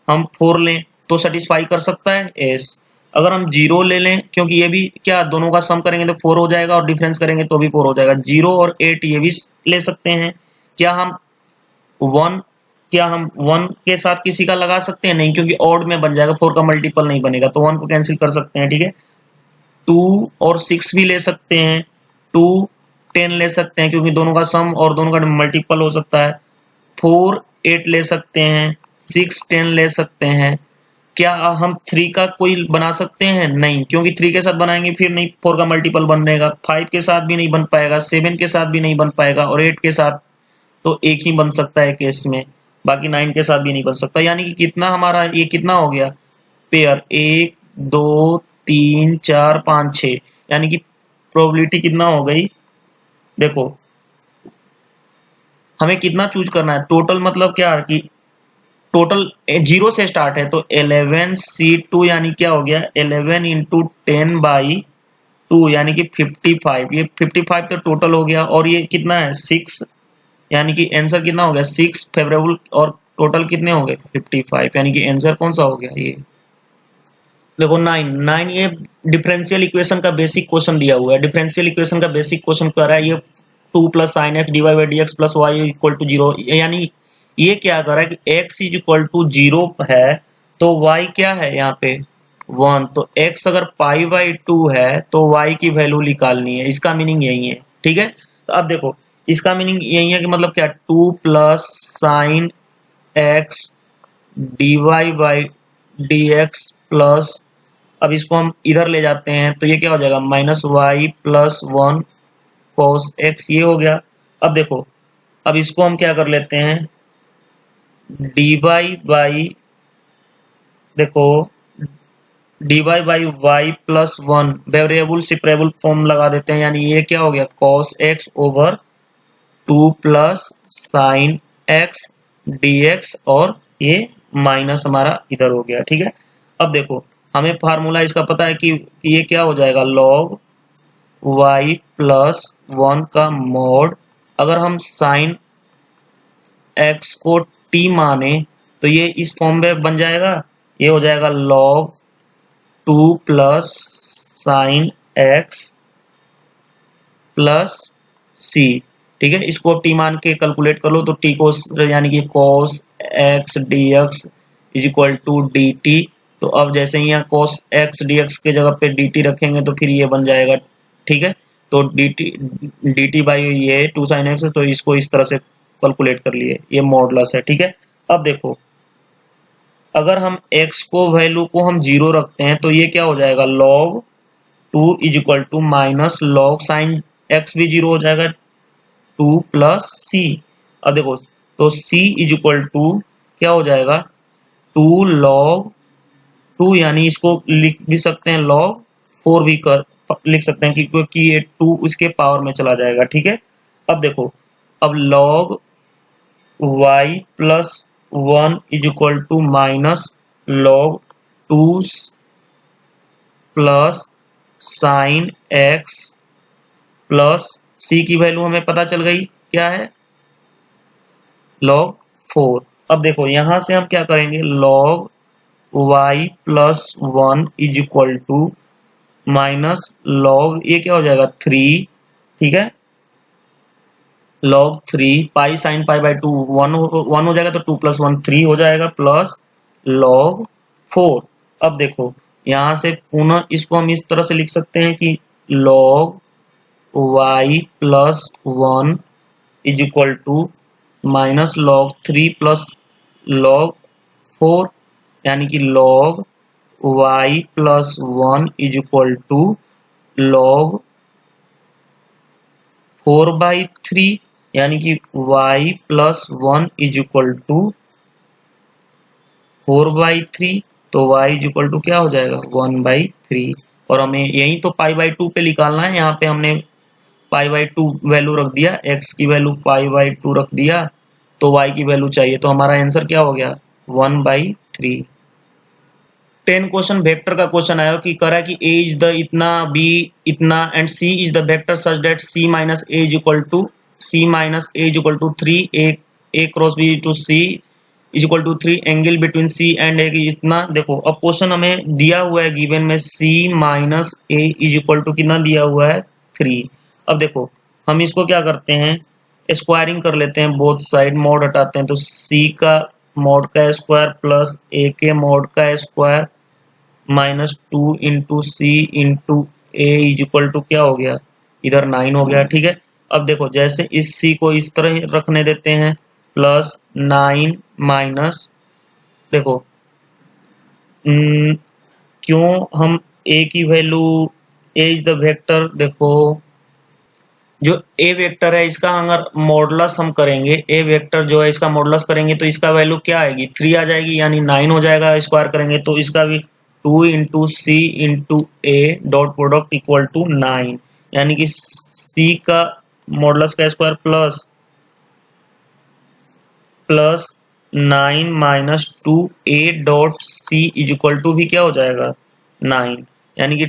हम 4 लें तो सेटिस्फाई कर सकता है एस, अगर हम 0 ले लें क्योंकि ये भी क्या दोनों का सम करेंगे तो 4 हो जाएगा और डिफरेंस करेंगे तो भी 4 हो जाएगा, 0 और 8 ये भी ले सकते हैं, क्या हम 1 के साथ किसी का लगा सकते हैं, नहीं क्योंकि ऑड में बन जाएगा, 4 का मल्टीपल नहीं बनेगा, तो 1 को कैंसिल कर सकते हैं, ठीक है। 2 और 6 भी ले सकते हैं, 2 10 ले सकते हैं क्योंकि दोनों का सम और दोनों का मल्टीपल हो सकता है, 4 8 ले सकते हैं, 6 10 ले सकते हैं। क्या हम 3 का कोई बना सकते हैं, नहीं क्योंकि 3 के साथ बनाएंगे फिर नहीं 4 का मल्टीपल बनेगा, 5 के साथ भी नहीं बन पाएगा, 7 के साथ भी नहीं बन पाएगा, और 8 के साथ तो एक ही बन सकता है केस में, बाकी 9 के साथ भी नहीं बन सकता, यानी कि कितना हमारा ये कितना हो गया पेयर 1 2 3 4 5 6, यानी कि प्रोबेबिलिटी कितना हो गई, देखो हमें कितना चूज करना है टोटल, मतलब क्या कि टोटल 0 से स्टार्ट है, तो 11C2 यानी क्या हो गया 11 इंटू 10/2 यानी कि 55। ये 55 तो टोटल हो गया, और ये कितना है 6, यानी कि आंसर कितना हो गया 6 फेवरेबल, और टोटल कितने हो गए 55, यानी कि आंसर कौन सा हो गया ये देखो 9। ये डिफरेंशियल इक्वेशन का बेसिक क्वेश्चन दिया हुआ है। डिफरेंशियल इक्वेशन का बेसिक क्वेश्चन कर रहा है ये 2 plus sine x d y by d x plus y equal to 0, यानी ये क्या कर रहा है कि x इज इक्वल टू 0 है तो y क्या है यहाँ पे 1, तो x अगर पाई बाई 2 है तो y की वैल्यू निकालनी है। इसका मीनिंग यही है, ठीक है। तो अब देखो इसका मीनिंग यही है कि मतलब क्या 2 plus sine x d y by d x plus, अब इसको हम इधर ले जाते हैं तो ये क्या हो जाएगा -y+1 cos x, ये हो गया। अब देखो अब इसको हम क्या कर लेते हैं dy बाई, देखो dy by y+1 variable separable form लगा देते हैं, यानी ये क्या हो गया cos x over 2 plus sine x dx, और ये माइनस हमारा इधर हो गया, ठीक है। अब देखो हमें फार्मूला इसका पता है कि ये क्या हो जाएगा log y+1 का मॉड, अगर हम साइन x को t माने तो ये इस फॉर्म में बन जाएगा, ये हो जाएगा log 2 plus sine x plus c, ठीक है। इसको t मान के कैलकुलेट कर लो तो t को यानी कि cos x dx is equal to dt, तो अब जैसे ही यहाँ cos x dx के जगह पे dt रखेंगे तो फिर ये बन जाएगा, ठीक है। तो dt बाई ये 2 sin x, तो इसको इस तरह से कैलकुलेट कर लिए, ये मॉडुलस है, ठीक है। अब देखो अगर हम x को वैल्यू को हम 0 रखते हैं तो ये क्या हो जाएगा log 2 is equal to minus log sine x भी 0 हो जाएगा 2 प्लस सी। अब देखो तो c इज इक्वल टू क्या हो जाएगा 2 log 2, यानी इसको लिख भी सकते हैं log 4 भी कर लिख सकते हैं क्योंकि ये 2 इसके पावर में चला जाएगा, ठीक है। अब देखो अब log y+1 is equal to minus log 2 plus sine x plus c की वैल्यू हमें पता चल गई क्या है log 4। अब देखो यहां से हम क्या करेंगे log y+1 is equal to minus log ये क्या हो जाएगा 3, ठीक है, log 3 pi sine pi by 2 1 हो जाएगा, तो 2 प्लस 1 3 हो जाएगा प्लस log 4। अब देखो यहां से पुनः इसको हम इस तरह से लिख सकते हैं कि log y+1 is equal to minus log 3 plus log 4, यानी कि log y+1 is equal to log 4/3, यानी कि y+1 इज इक्वल टू 4/3, तो y इज इक्वल टू क्या हो जाएगा 1/3, और हमें यही तो π/2 पे निकालना है। यहाँ पे हमने π/2 वैल्यू रख दिया, x की वैल्यू π/2 रख दिया, तो y की वैल्यू चाहिए, तो हमारा आंसर क्या हो गया 1/3। 10 क्वेश्चन वेक्टर का क्वेश्चन आया कि करा कि a इज द इतना, b इतना and c is the vector such that c minus a is equal to 3, a cross b to c is equal to 3, angle between c and a इतना। देखो अब question हमें दिया हुआ है given में c minus a is equal to कितना दिया हुआ है 3। अब देखो हम इसको क्या करते हैं स्क्वायरिंग कर लेते हैं, बोथ साइड मॉड हटाते हैं, तो c का मॉड का स्क्वायर प्लस a के मॉड का square -2 into c into a is equal to क्या हो गया इधर 9 हो गया, ठीक है। अब देखो जैसे इस c को इस तरह रखने देते हैं प्लस 9 माइनस, देखो क्यों हम a की value a is the vector, देखो जो a वेक्टर है इसका अगर मॉडुलस हम करेंगे, a वेक्टर जो है इसका मॉडुलस करेंगे तो इसका वैल्यू क्या आएगी 3 आ जाएगी, यानी 9 हो जाएगा स्क्वायर करेंगे तो इसका भी 2 into c into a dot product equal to 9, यानी कि c का मॉडुलस का square plus 9 minus 2a.c is equal to भी क्या हो जाएगा 9, यानी कि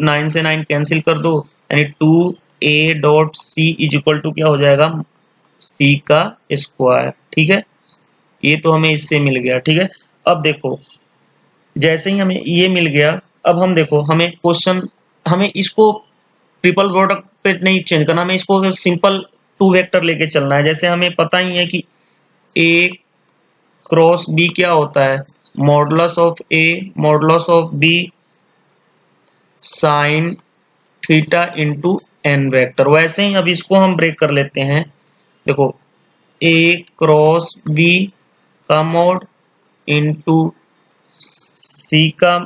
9 से 9 कैंसिल कर दो, यानी 2a.c इज इक्वल टू क्या हो जाएगा c का स्क्वायर। ठीक है, ये तो हमें इससे मिल गया। ठीक है, अब देखो जैसे ही हमें ये मिल गया, अब हम देखो हमें क्वेश्चन, हमें इसको ट्रिपल प्रोडक्ट पे नहीं चेंज करना, हमें इसको सिंपल टू वेक्टर लेके चलना है। जैसे हमें पता ही है कि ए क्रॉस बी क्या होता है, modulus of a modulus of b sine theta into n vector. वैसे ही अब इसको हम ब्रेक कर लेते हैं। देखो ए क्रॉस बी का मोड इंटू सी का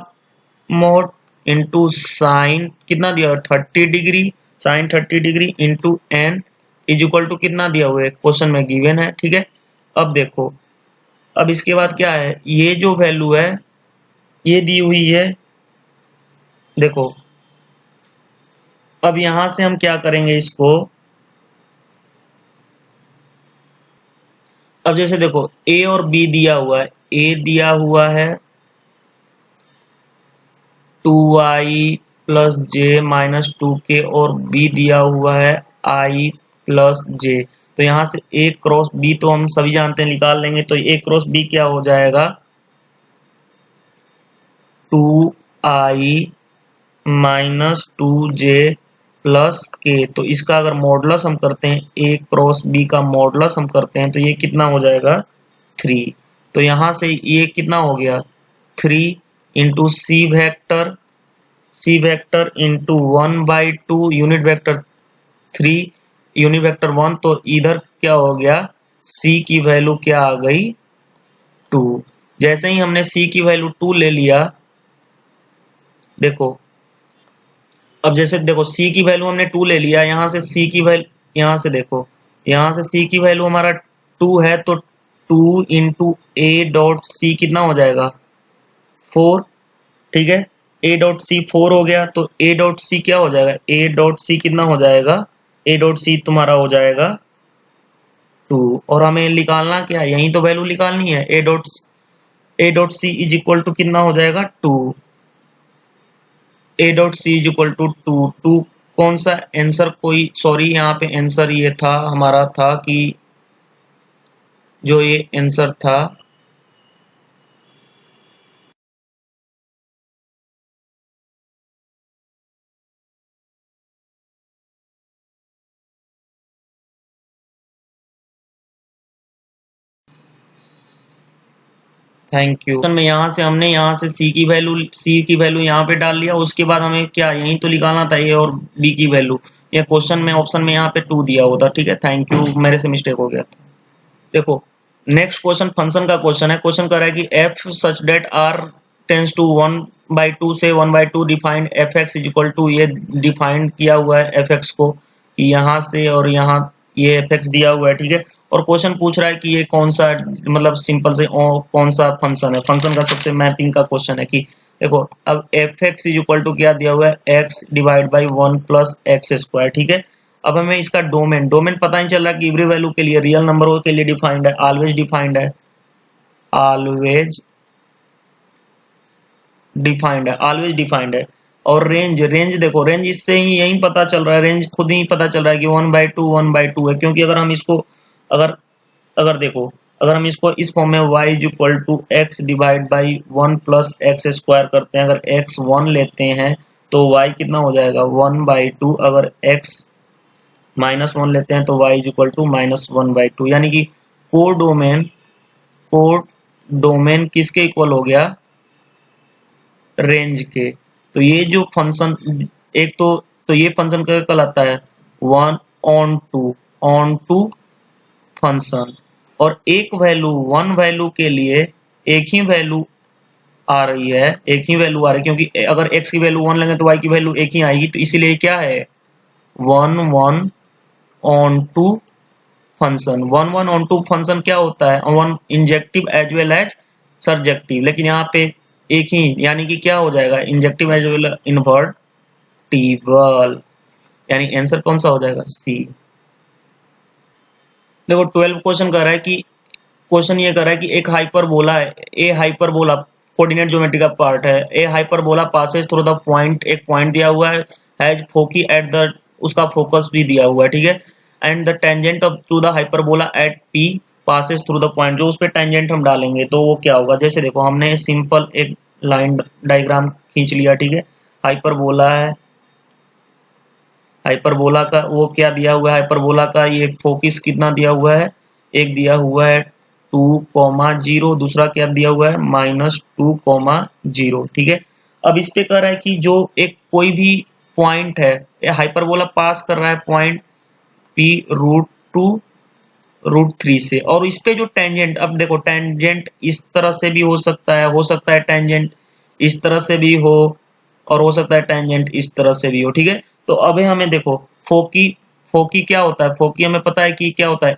मोड इंटू साइन कितना दिया हुआ 30 degree, sine 30 degree into n is equal to कितना दिया हुआ है क्वेश्चन में गिवन है। ठीक है, अब देखो, अब इसके बाद क्या है, ये जो वैल्यू है ये दी हुई है। देखो अब यहां से हम क्या करेंगे इसको, अब जैसे देखो ए और बी दिया हुआ है, ए दिया हुआ है 2i प्लस जे माइनस 2k और बी दिया हुआ है i प्लस जे। तो यहां से ए क्रॉस बी तो हम सभी जानते हैं, निकाल लेंगे। तो ए क्रॉस बी क्या हो जाएगा 2i माइनस 2j प्लस के। तो इसका अगर मॉडुलस हम करते हैं, ए क्रॉस बी का मॉडुलस हम करते हैं तो ये कितना हो जाएगा 3। तो यहां से ये कितना हो गया 3 into c vector into 1/2 unit vector 3 unit vector 1। तो इधर क्या हो गया c की वैल्यू क्या आ गई 2। जैसे ही हमने c की वैल्यू 2 ले लिया, देखो अब जैसे देखो c की वैल्यू हमने 2 ले लिया, यहाँ से c की वैल्यू, यहाँ से देखो यहाँ से c की वैल्यू हमारा 2 है, तो 2 इंटू ए डॉट सी कितना हो जाएगा 4। ठीक है, ए डॉट सी 4 हो गया, तो ए डॉट सी क्या हो जाएगा, ए डॉट सी कितना हो जाएगा, ए डॉट सी तुम्हारा हो जाएगा 2। और हमें निकालना क्या है, यही तो वैल्यू निकालनी है। A dot c is equal to कितना हो जाएगा 2। A dot c is equal to 2 कौन सा आंसर, कोई सॉरी यहाँ पे आंसर ये था हमारा था कि जो ये आंसर था थैंक यू। में यहाँ से हमने यहाँ से सी की वैल्यू यहाँ पे डाल लिया, उसके बाद हमें क्या यहीं तो निकालना था ए और बी की वैल्यू। ये क्वेश्चन में ऑप्शन में यहाँ पे 2 दिया होता। ठीक है, थैंक यू, मेरे से मिस्टेक हो गया था। देखो नेक्स्ट क्वेश्चन फंक्शन का क्वेश्चन है। क्वेश्चन कर रहा है कि f such that R tends to 1/2 से 1/2 defined f x is equal to, ये डिफाइंड किया हुआ है एफ एक्स को यहाँ से और यहाँ ये एफ एक्स दिया हुआ है। ठीक है, और क्वेश्चन पूछ रहा है कि ये कौन सा मतलब सिंपल से कौन सा फंक्शन है। फंक्शन का सबसे मैपिंग का क्वेश्चन है कि देखो अब f x is equal to क्या दिया हुआ है x divide by 1 plus x square. ठीक है, अब हमें इसका डोमेन पता नहीं चल रहा कि एवरी वैल्यू के लिए, रियल नंबर के लिए डिफाइंड है, ऑलवेज डिफाइंड है, ऑलवेज डिफाइंड है। और रेंज देखो, रेंज इससे ही यही पता चल रहा है, रेंज खुद ही पता चल रहा है कि 1/2 है। क्योंकि अगर हम इसको अगर अगर देखो अगर हम इसको इस फॉर्म में y is equal to x divide by 1 plus x square करते हैं, अगर x 1 लेते हैं तो y कितना हो जाएगा 1/2। अगर x -1 लेते हैं तो y इज इक्वल टू -1/2। यानी कि कोड डोमेन किसके इक्वल हो गया रेंज के। तो ये जो फंक्शन एक तो ये फंक्शन क्या कहलाता है 1 on 2 फंक्शन। और वन वैल्यू के लिए एक ही वैल्यू आ रही है, क्योंकि अगर x की वैल्यू 1 लेंगे तो y की वैल्यू एक ही आएगी। तो इसीलिए क्या है 1 on 2 फंक्शन। 1 on 2 फंक्शन क्या होता है, one injective as well as surjective. लेकिन यहाँ पे एक ही, यानी कि क्या हो जाएगा इंजेक्टिव एज वेल इन्वर्टिबल, यानी आंसर कौन सा हो जाएगा सी। देखो 12 क्वेश्चन कर रहा है कि क्वेश्चन ये कर रहा है कि एक हाइपरबोला है, ए हाइपरबोला कोऑर्डिनेट ज्योमेट्री का पार्ट है, a hyperbola passes through the point, एक पॉइंट दिया हुआ है, हैज फोकी एट द, उसका फोकस भी दिया हुआ है, ठीक है, and the tangent of to the hyperbola at P passes through the point, जो उस पे टेंजेंट हम डालेंगे तो वो क्या होगा। जैसे देखो हमने सिंपल एक लाइन डायग्राम खींच लिया, ठीक है, हाइपरबोला है, हाइपरबोला का वो क्या दिया हुआ है, हाइपरबोला का ये फोकस कितना दिया हुआ है, एक दिया हुआ है 2,0, दूसरा क्या दिया हुआ है -2,0, ठीक है। अब इस पे कह रहा है कि जो एक कोई भी पॉइंट है, हाइपरबोला पास कर रहा है पॉइंट पी √2 √3 से, और इस पे जो टेंजेंट, अब देखो टेंजेंट इस तरह से भी हो सकता है टेंजेंट इस तरह से भी हो, और हो सकता है टेंजेंट इस तरह से भी हो, ठीक है। तो अभी हमें देखो फोकी, फोकी क्या होता है, फोकी हमें पता है कि क्या होता है,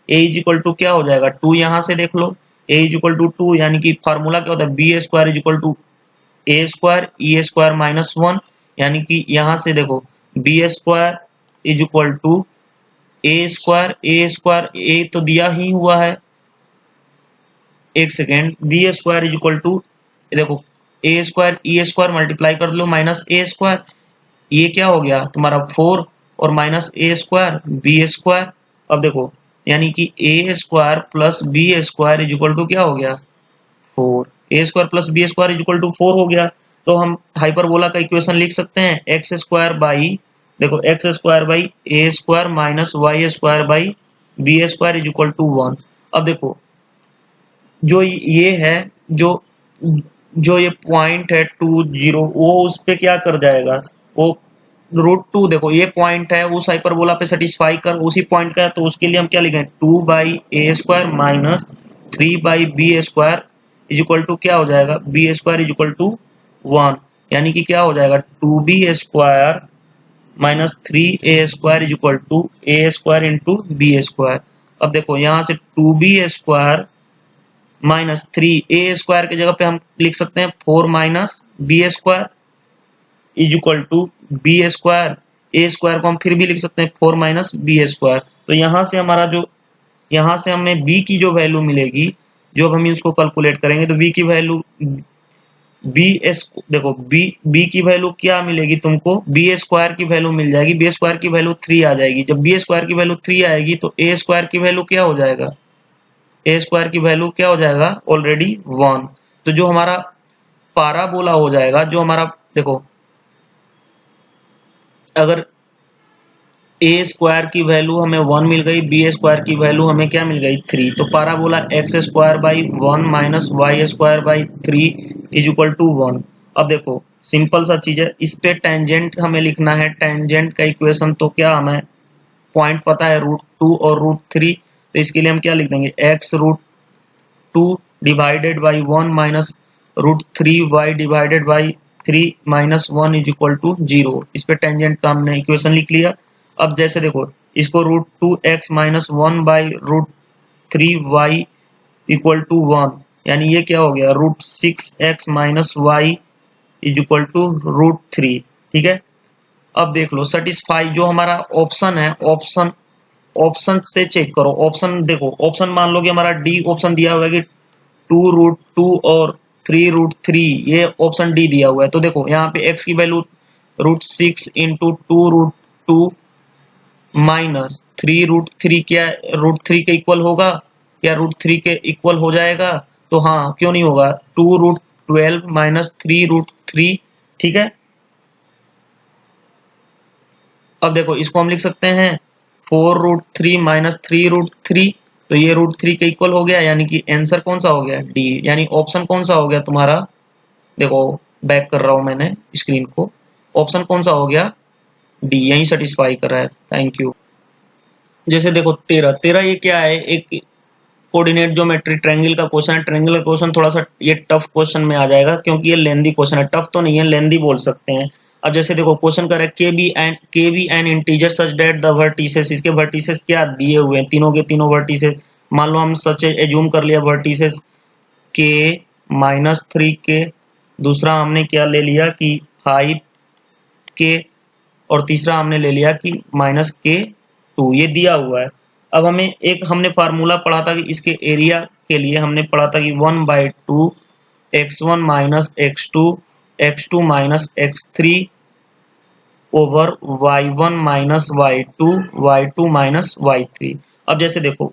ए इज इक्वल टू क्या हो जाएगा 2, यहाँ से देख लो ए इज इक्वल टू 2, यानी कि फार्मूला क्या होता है b square is equal to a square e square -1, यानी कि यहाँ से देखो b square is equal to a square, a तो दिया ही हुआ है, एक second, b square is equal to, देखो a square e square multiply कर लो माइनस ए स्क्वायर, ये क्या हो गया तुम्हारा 4 और minus a square b square. अब देखो यानी कि a square plus b square is equal to क्या हो गया 4, a square plus b square is equal to 4 हो गया। तो हम हाइपरबोला का इक्वेशन लिख सकते हैं एक्स स्क्वायर बाई, देखो x square by a square minus y square by b square is equal to 1। अब देखो जो ये है, जो ये पॉइंट है 2,0, वो उस पे क्या कर जाएगा, वो √2, देखो ये पॉइंट है उस हाइपरबोला पे सेटिस्फाई कर उसी पॉइंट का है, तो उसके लिए हम क्या लिखें 2/a² minus 3/b² is equal to क्या हो जाएगा b² इज इक्वल टू 1, यानी कि क्या हो जाएगा 2b² minus 3a² is equal to a² into b²। अब देखो यहाँ से 2b² माइनस 3a² की जगह पे हम लिख सकते हैं 4 minus b² is equal to b², a² को हम फिर भी लिख सकते हैं 4 माइनस b²। तो यहाँ से हमारा जो, यहाँ से हमें b की जो वैल्यू मिलेगी, जो अब हम इसको कैलकुलेट करेंगे तो b की वैल्यू देखो b की वैल्यू क्या मिलेगी तुमको, b² की वैल्यू मिल जाएगी, b² की वैल्यू 3 आ जाएगी। जब b² की वैल्यू 3 आएगी तो a² की वैल्यू क्या हो जाएगा, a² की वैल्यू क्या हो जाएगा ऑलरेडी 1। तो जो हमारा पाराबोला हो जाएगा, जो हमारा देखो अगर a² की वैल्यू हमें 1 मिल गई, b² की वैल्यू हमें क्या मिल गई 3, तो parabola x² 1 - y² 3 is equal to 1। अब देखो सिंपल सा चीज है, इस पे टेंजेंट हमें लिखना है, टेंजेंट का इक्वेशन तो क्या हमें पॉइंट पता है √2 और √3, तो इसके लिए हम क्या लिख देंगे x√2 divided by 1 minus √3y divided by 3 minus 1 is equal to 0। इस पे टेंजेंट का हमने इक्वेशन लिख लिया। अब जैसे देखो इसको √2x minus 1 by √3y equal to 1, यानी ये क्या हो गया √6x minus y is equal to √3, ठीक है। अब देख लो सेटिस्फाई, जो हमारा ऑप्शन है, ऑप्शन से चेक करो, ऑप्शन देखो, ऑप्शन मान लो कि हमारा डी ऑप्शन दिया हुआ है कि 2√2 और 3√3, ये ऑप्शन डी दिया हुआ है। तो देखो यहाँ पे x की वैल्यू √6 इंटू 2√2 माइनस 3√3 क्या √3 के इक्वल होगा, क्या √3 के इक्वल हो जाएगा, तो हाँ क्यों नहीं होगा 2√12 माइनस 3√3, ठीक है। अब देखो इसको हम लिख सकते हैं 4√3 माइनस 3√3, तो ये √3 के इक्वल हो गया, यानी कि आंसर कौन सा हो गया डी, यानी ऑप्शन कौन सा हो गया तुम्हारा, देखो बैक कर रहा हूं मैंने स्क्रीन को, ऑप्शन कौन सा हो गया डी, यही सेटिस्फाई कर रहा है। Thank you. जैसे देखो 13 ये क्या है, एक कोऑर्डिनेट ज्योमेट्री ट्रायंगल का क्वेश्चन है। ट्रायंगल का क्वेश्चन थोड़ा सा ये टफ क्वेश्चन में आ जाएगा, क्योंकि ये लेंदी क्वेश्चन है, टफ तो नहीं है, लेंदी बोल सकते हैं। अब जैसे देखो क्वेश्चन कर रहा है k be an integer such that the vertices, इसके वर्टिसेस क्या दिए हुए हैं, तीनों के तीनों वर्टिसेस, मान लो हम सच एज्यूम कर लिया वर्टिसेस के -3 के, दूसरा हमने क्या ले लिया कि 5 के, और तीसरा हमने ले लिया कि -k2, ये दिया हुआ है। अब हमें एक हमने फार्मूला पढ़ा था कि इसके एरिया के लिए हमने पढ़ा था कि 1/2 x1 minus x2 minus x3 over y1 minus y2 minus y3। अब जैसे देखो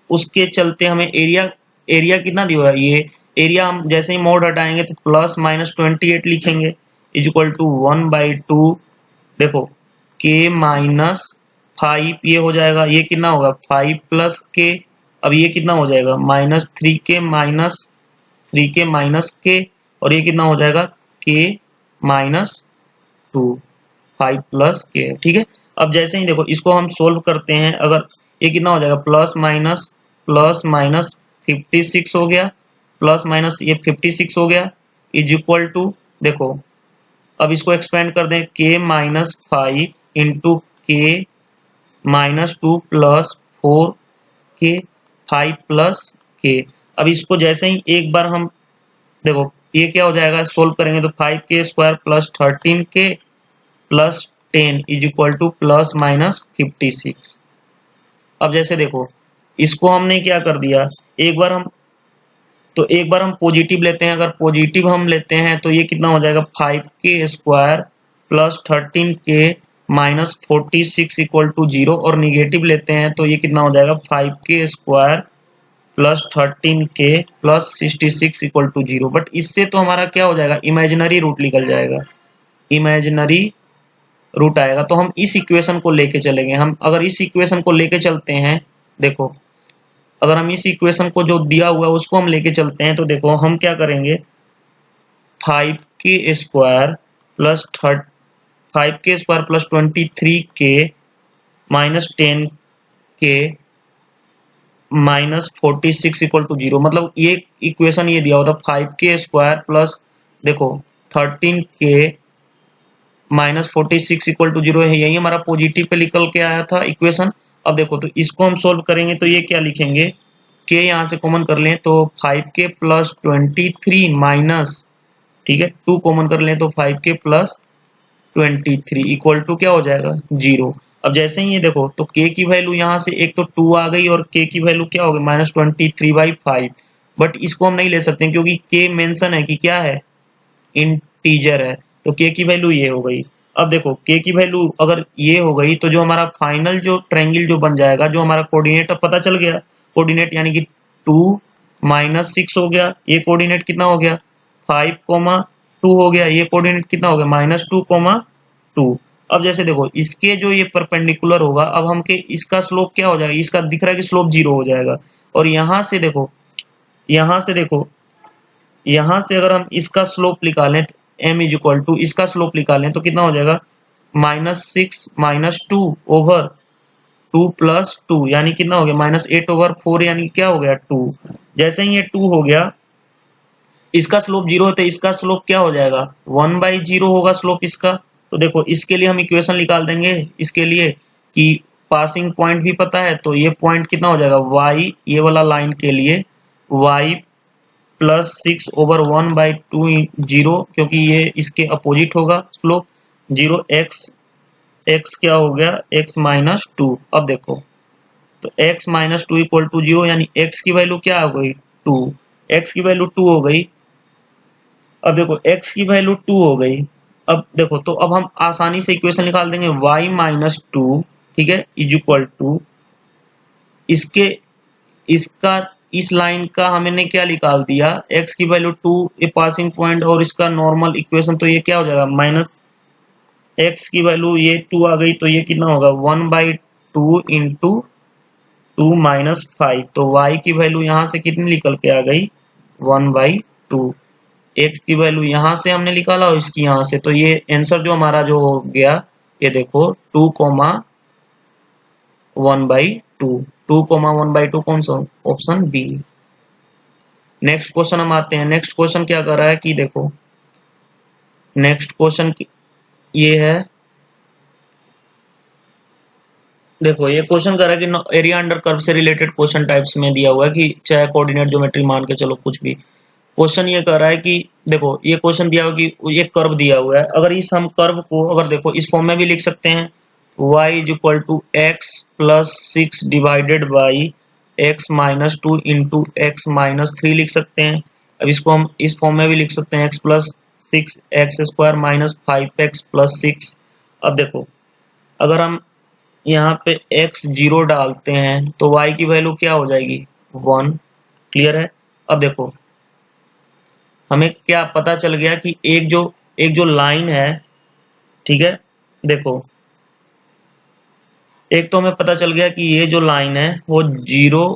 उसके चलते हमें एरिया कितना दिया हुआ है, ये एरिया हम जैसे ही मोड हटाएंगे तो प्लस माइनस 28 लिखेंगे इज इक्वल टू 1/2 देखो k माइनस 5 ये हो जाएगा, ये कितना होगा 5 प्लस k। अब ये कितना हो जाएगा माइनस 3k माइनस k और ये कितना हो जाएगा k माइनस 2 5 प्लस k। ठीक है। अब जैसे ही देखो इसको हम सोल्व करते हैं, अगर ये कितना हो जाएगा प्लस माइनस 56 हो गया, प्लस माइनस ये 56 हो गया इज इक्वल टू देखो अब इसको एक्सपेंड कर दें k माइनस 5 इंटू के minus 2 plus 4k 5 plus k। अब इसको जैसे ही एक बार हम देखो ये क्या हो जाएगा सोल्व करेंगे तो 5k square plus 13k plus 10 is equal two plus minus 56। अब जैसे देखो इसको हमने क्या कर दिया, एक बार हम पॉजिटिव लेते हैं, अगर पॉजिटिव हम लेते हैं तो ये कितना हो जाएगा 5k square plus 13k minus 46 equal to 0 और निगेटिव लेते हैं तो ये कितना हो जाएगा 5k square plus 13k plus 66 equal to 0। But इससे तो हमारा क्या हो जाएगा इमेजिनरी रूट निकल जाएगा, इमेजिनरी रूट आएगा। तो हम इस इक्वेशन को लेके चलेंगे, हम अगर इस इक्वेशन को लेके चलते हैं देखो अगर हम इस इक्वेशन को जो दिया हुआ है उसको हम लेके चलते हैं तो देखो हम क्या करेंगे 5k square plus 23k minus 10k minus 46 equal to 0। मतलब ये इक्वेशन ये दिया हुआ था 5k स्क्वायर प्लस देखो 13k माइनस 46 इक्वल टू 0 है, यही हमारा पॉजिटिव पे निकल के आया था इक्वेशन। अब देखो तो इसको हम सोल्व करेंगे तो ये क्या लिखेंगे k यहाँ से कॉमन कर लें तो 5k प्लस 23 माइनस ठीक है 2 कॉमन कर लें तो 5k प्लस 23 इक्वल टू क्या हो जाएगा 0। अब जैसे ही ये देखो तो k की वैल्यू यहाँ से एक तो 2 आ गई और k की वैल्यू क्या हो गई माइनस 23/5। बट इसको हम नहीं ले सकते क्योंकि k मेंशन है कि क्या है इंटीजर है, तो k की वैल्यू ये हो गई। अब देखो k की वैल्यू अगर ये हो गई तो जो हमारा फाइनल जो ट्रायंगल जो बन जाएगा, जो हमारा कोऑर्डिनेट अब पता चल गया, कोऑर्डिनेट यानी कि 2 माइनस 6 हो गया, ये कोऑर्डिनेट कितना हो गया 5,2 हो गया, ये कोऑर्डिनेट कितना हो गया माइनस 2,2। अब जैसे देखो इसके जो ये परपेंडिकुलर होगा, अब हमके इसका स्लोप क्या हो जाएगा, इसका दिख रहा है कि स्लोप 0 हो जाएगा। और यहाँ से देखो यहाँ से अगर हम इसका स्लोप निकालें तो m इज इक्वल टू इसका स्लोप निकालें तो कितना हो जाएगा -6 -2 ओवर 2 प्लस 2 यानी कितना हो गया -8/4 यानी क्या हो गया 2। जैसे ही ये 2 हो गया इसका स्लोप 0 है तो इसका स्लोप क्या हो जाएगा 1/0 होगा स्लोप इसका। तो देखो इसके लिए हम इक्वेशन निकाल देंगे इसके लिए कि पासिंग पॉइंट भी पता है तो ये पॉइंट कितना हो जाएगा y, ये वाला लाइन के लिए y प्लस 6/1/2 0 क्योंकि ये इसके अपोजिट होगा स्लोप 0 x क्या हो गया x माइनस 2। अब देखो तो x माइनस 2 इक्वल टू 0 यानी x की वैल्यू क्या हो गई 2, x की वैल्यू 2 हो गई। अब देखो x की वैल्यू 2 हो गई। अब देखो तो अब हम आसानी से इक्वेशन निकाल देंगे y माइनस 2 ठीक है इज इक्वल टू इसका इस लाइन का हमने क्या निकाल दिया x की वैल्यू 2 ए पासिंग पॉइंट और इसका नॉर्मल इक्वेशन, तो ये क्या हो जाएगा माइनस x की वैल्यू ये 2 आ गई तो ये कितना होगा 1/2 इंटू 2 माइनस 5। तो y की वैल्यू यहाँ से कितनी निकल के आ गई 1/2। x की वैल्यू यहाँ से हमने निकाला और इसकी यहाँ से, तो ये आंसर जो हमारा जो हो गया ये देखो 2,1/2 कौन सा ऑप्शन बी। नेक्स्ट क्वेश्चन हम आते हैं। नेक्स्ट क्वेश्चन क्या कर रहा है कि देखो नेक्स्ट क्वेश्चन ये है, देखो ये क्वेश्चन कर रहा है कि एरिया अंडर कर्व से रिलेटेड क्वेश्चन टाइप्स में दिया हुआ है कि चाहे कोऑर्डिनेट ज्योमेट्री मान के चलो कुछ भी। क्वेश्चन ये कर रहा है कि देखो ये क्वेश्चन दिया हुआ कि ये कर्व दिया हुआ है, अगर इस हम कर्व को अगर देखो इस फॉर्म में भी लिख सकते हैं y is equal to x plus 6 divided by x minus 2 into x minus 3 लिख सकते हैं। अब इसको हम इस फॉर्म में भी लिख सकते हैं, x plus 6 x square minus 5x plus 6। अब देखो, अगर हम यहाँ पे x 0 डालते हैं तो y की वैल्यू क्या हो जाएगी, 1। क्लियर है। अब देखो, हमें क्या पता चल गया कि एक जो लाइन है, ठीक है, देखो एक तो हमें पता चल गया कि ये जो लाइन है वो 0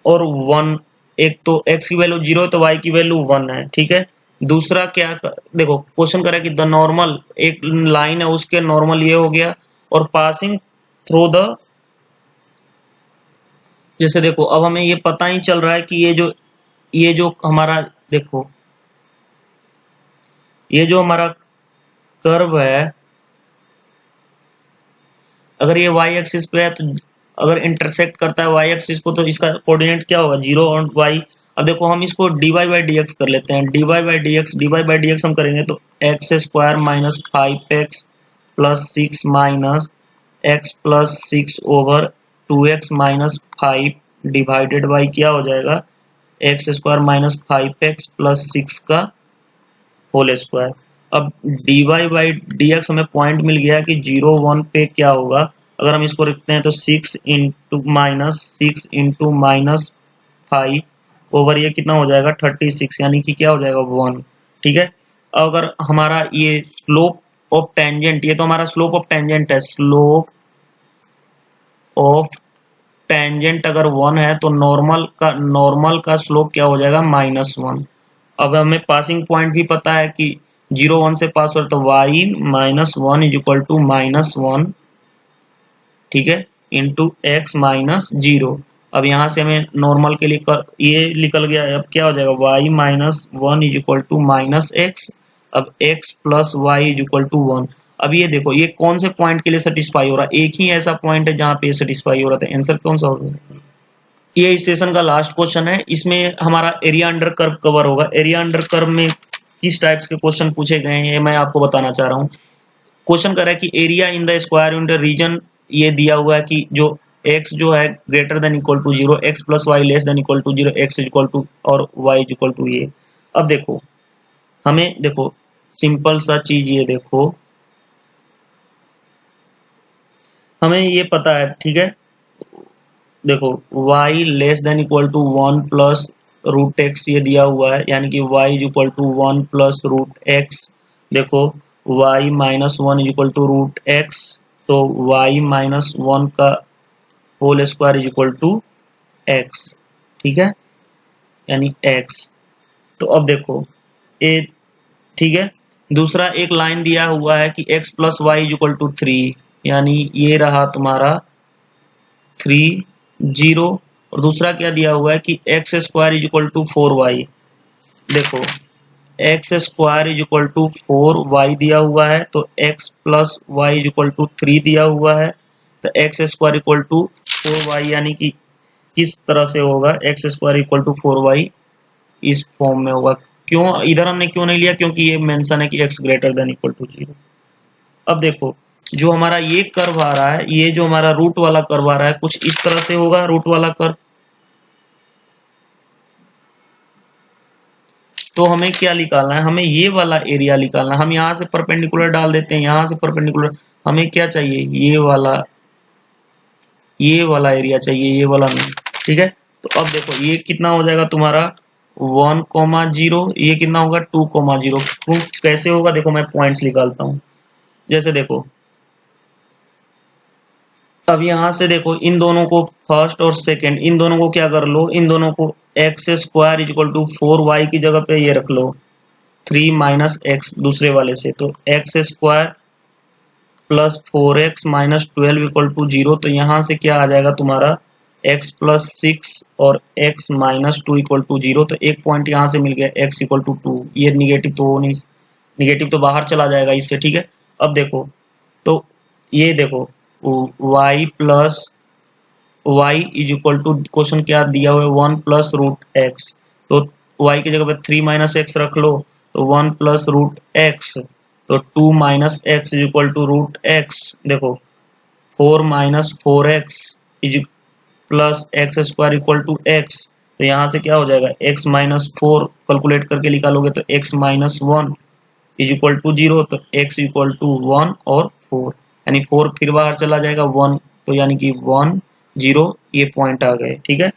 और 1, एक तो x की वैल्यू 0 है तो y की वैल्यू 1 है, ठीक है। दूसरा क्या देखो क्वेश्चन करा कि द नॉर्मल, एक लाइन है उसके नॉर्मल ये हो गया, और पासिंग थ्रू द, जैसे देखो अब हमें ये पता ही चल रहा है कि ये जो हमारा, देखो ये जो हमारा कर्व है, अगर ये y एक्सिस पे है तो अगर इंटरसेक्ट करता है y एक्सिस को तो इसका कोऑर्डिनेट क्या होगा, 0 और y। अब देखो हम इसको dy बाई डी एक्स कर लेते हैं, dy बाई डी एक्स हम करेंगे तो x square minus 5x plus 6 minus x plus 6 over 2x minus 5 divided by क्या हो जाएगा, x square minus 5x plus 6 का होल स्क्वायर। अब dy बाई डी एक्स हमें पॉइंट मिल गया कि 0 1 पे क्या होगा, अगर हम इसको रखते हैं तो 6 इंटू माइनस 5 ओवर ये कितना हो जाएगा 36, यानी कि क्या हो जाएगा 1, ठीक है। अगर हमारा ये स्लोप ऑफ टेंजेंट, ये तो हमारा स्लोप ऑफ टेंजेंट है, स्लोप ऑफ टेंजेंट अगर 1 है तो नॉर्मल का स्लोप क्या हो जाएगा, -1। अब हमें पासिंग पॉइंट भी पता है कि 0 1 से पास हो रहा है तो y minus 1 is equal to -1, ठीक है, इंटू एक्स माइनस 0। अब यहाँ से हमें नॉर्मल के लिए ये निकल गया है। अब क्या हो जाएगा, y minus 1 is equal to minus x, अब x plus y is equal to 1। अब ये देखो ये कौन से पॉइंट के लिए सेटिस्फाई हो रहा है, एक ही ऐसा पॉइंट है जहाँ पे सेटिस्फाई हो रहा था, आंसर कौन सा होगा। ये इस सेशन का लास्ट क्वेश्चन है, इसमें हमारा एरिया अंडर कर्व कवर होगा। एरिया अंडर कर्व में किस टाइप्स के क्वेश्चन पूछे गए हैं ये मैं आपको बताना चाह रहा हूँ। क्वेश्चन कर रहा है कि area in the square unit region, ये दिया हुआ है कि जो x जो है greater than equal to 0, x plus y less than equal to 0, x equal to और y इक्वल टू ये। अब देखो हमें, देखो सिंपल सा चीज, ये देखो हमें ये पता है, ठीक है, देखो y less than equal to 1 plus root x ये दिया हुआ है, यानी कि y is equal to 1 plus root x. देखो y minus 1 is equal to root x, तो y माइनस 1 का whole square is equal to x, ठीक है, यानी x। तो अब देखो ये, ठीक है, दूसरा एक लाइन दिया हुआ है कि x plus y is equal to 3, यानी ये रहा तुम्हारा 3 0, और दूसरा क्या दिया हुआ है कि x square is equal to 4y। देखो x square is equal to 4y दिया हुआ है, तो x plus y is equal to 3 दिया हुआ है, तो x square equal to 4y, यानी कि किस तरह से होगा, x square equal to 4y इस फॉर्म में होगा। क्यों इधर हमने क्यों नहीं लिया, क्योंकि ये मेंशन है कि x greater than equal to 0। अब देखो जो हमारा ये कर्व आ रहा है, ये जो हमारा रूट वाला कर्व आ रहा है, कुछ इस तरह से होगा रूट वाला कर्व। तो हमें क्या निकालना है, हमें ये वाला एरिया निकालना है। हम यहाँ से परपेंडिकुलर डाल देते हैं, यहाँ से परपेंडिकुलर, हमें क्या चाहिए, ये वाला एरिया चाहिए, ये वाला नहीं, ठीक है। तो अब देखो ये कितना हो जाएगा तुम्हारा 1,0, ये कितना होगा 2,0। कैसे होगा, देखो मैं पॉइंट्स निकालता हूँ। जैसे देखो अब यहाँ से देखो इन दोनों को, फर्स्ट और सेकंड, इन दोनों को क्या कर लो, इन दोनों को x square is equal to 4y की जगह पे ये रख लो 3 माइनस एक्स दूसरे वाले से, तो x square plus 4x minus 12 equal to 0। तो यहाँ से क्या आ जाएगा तुम्हारा x प्लस 6 और x माइनस 2 इक्वल टू 0। तो एक पॉइंट यहाँ से मिल गया x इक्वल टू 2, ये निगेटिव तो हो नहीं, निगेटिव तो बाहर चला जाएगा इससे, ठीक है। अब देखो तो ये देखो y plus y is equal to, question क्या दिया हुआ है 1 प्लस रूट एक्स, तो y की जगह पे 3 माइनस एक्स रख लो, तो 1 प्लस रूट एक्स, तो 2 minus x is equal to root x. देखो 4 minus 4x is plus x square equal to x, तो यहाँ से क्या हो जाएगा x माइनस 4 कैलकुलेट करके निकालोगे तो x minus 1 is equal to 0, तो x इक्वल टू 1 और 4, यानी 4 फिर बाहर चला जाएगा 1, तो यानी कि 1 0 ये पॉइंट आ गए। ठीक है,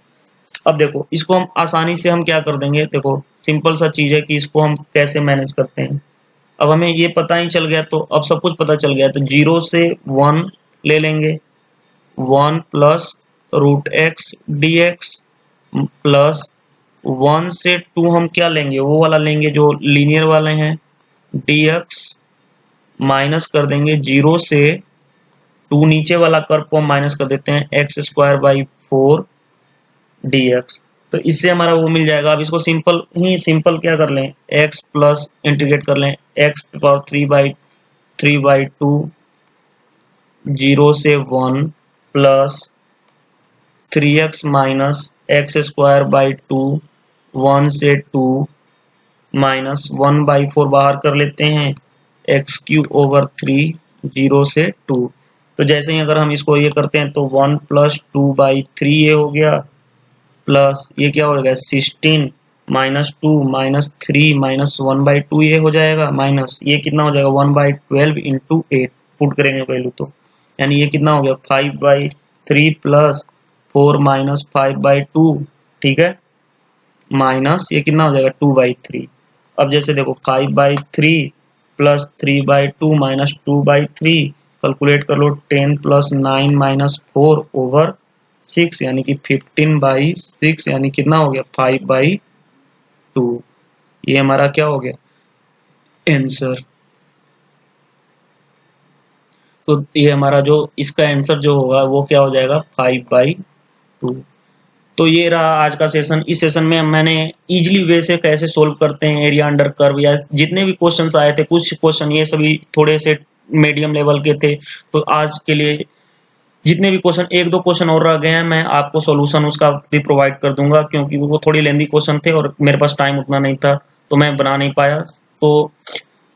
अब देखो इसको हम आसानी से हम क्या कर देंगे, देखो सिंपल सा चीज है कि इसको हम कैसे मैनेज करते हैं। अब हमें ये पता ही चल गया, तो अब सब कुछ पता चल गया, तो 0 से 1 ले लेंगे, 1 plus root x d x plus 1 से 2 हम क्या लेंगे, वो वाला लेंगे जो लीनियर वाले हैं, dx माइनस कर देंगे 0 से 2 नीचे वाला कर्व को हम माइनस कर देते हैं एक्स स्क्वायर बाई 4 dx, तो इससे हमारा वो मिल जाएगा। अब इसको सिंपल क्या कर लें, x प्लस इंटीग्रेट कर लें x पावर 3/2 0 से 1 plus 3x minus x square by 2 1 से 2 माइनस 1/4 बाहर कर लेते हैं x³ ओवर 3 0 से 2, तो जैसे ही अगर हम इसको ये करते हैं तो 1 प्लस 2/3 ये हो गया, प्लस ये क्या हो जाएगा 16 माइनस 2 माइनस 3 माइनस 1/2 ये हो जाएगा, माइनस ये कितना हो जाएगा 1/12 इंटू 8 पुट करेंगे वैल्यू, तो यानी ये कितना हो गया 5/3 प्लस 4 माइनस 5/2, ठीक है, माइनस ये कितना हो जाएगा 2/3। अब जैसे देखो 5/3 प्लस 3/2 माइनस 2/3 कैलकुलेट कर लो, 10 प्लस 9 माइनस 4 ओवर 6 यानी कि 15/6 यानी कितना हो गया 5/2, ये हमारा क्या हो गया आंसर। तो ये हमारा जो इसका आंसर जो होगा वो क्या हो जाएगा 5/2। तो ये रहा आज का सेशन। इस सेशन में मैंने इजीली वे से कैसे सोल्व करते हैं एरिया अंडर कर्व, या जितने भी क्वेश्चंस आए थे, कुछ क्वेश्चन ये सभी थोड़े से मीडियम लेवल के थे, तो आज के लिए जितने भी क्वेश्चन, 1-2 क्वेश्चन और रह गए हैं, मैं आपको सॉल्यूशन उसका भी प्रोवाइड कर दूंगा, क्योंकि वो थोड़ी लेंदी क्वेश्चन थे और मेरे पास टाइम उतना नहीं था तो मैं बना नहीं पाया। तो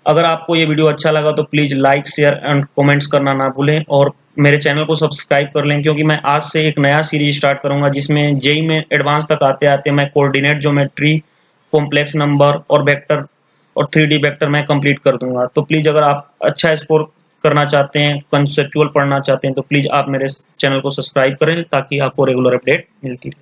अगर आपको ये वीडियो अच्छा लगा तो please like share and comments करना ना भूलें, और मेरे चैनल को सब्सक्राइब कर लें, क्योंकि मैं आज से एक नया सीरीज स्टार्ट करूंगा जिसमें जेई में एडवांस तक आते आते मैं कोऑर्डिनेट ज्योमेट्री, कॉम्प्लेक्स नंबर और वेक्टर और 3D वेक्टर मैं कंप्लीट कर दूंगा। तो प्लीज अगर आप अच्छा स्कोर करना चाहते हैं, कंसेप्चुअल पढ़ना चाहते हैं, तो प्लीज आप मेरे चैनल को सब्सक्राइब करें ताकि आपको रेगुलर अपडेट मिलती रहे।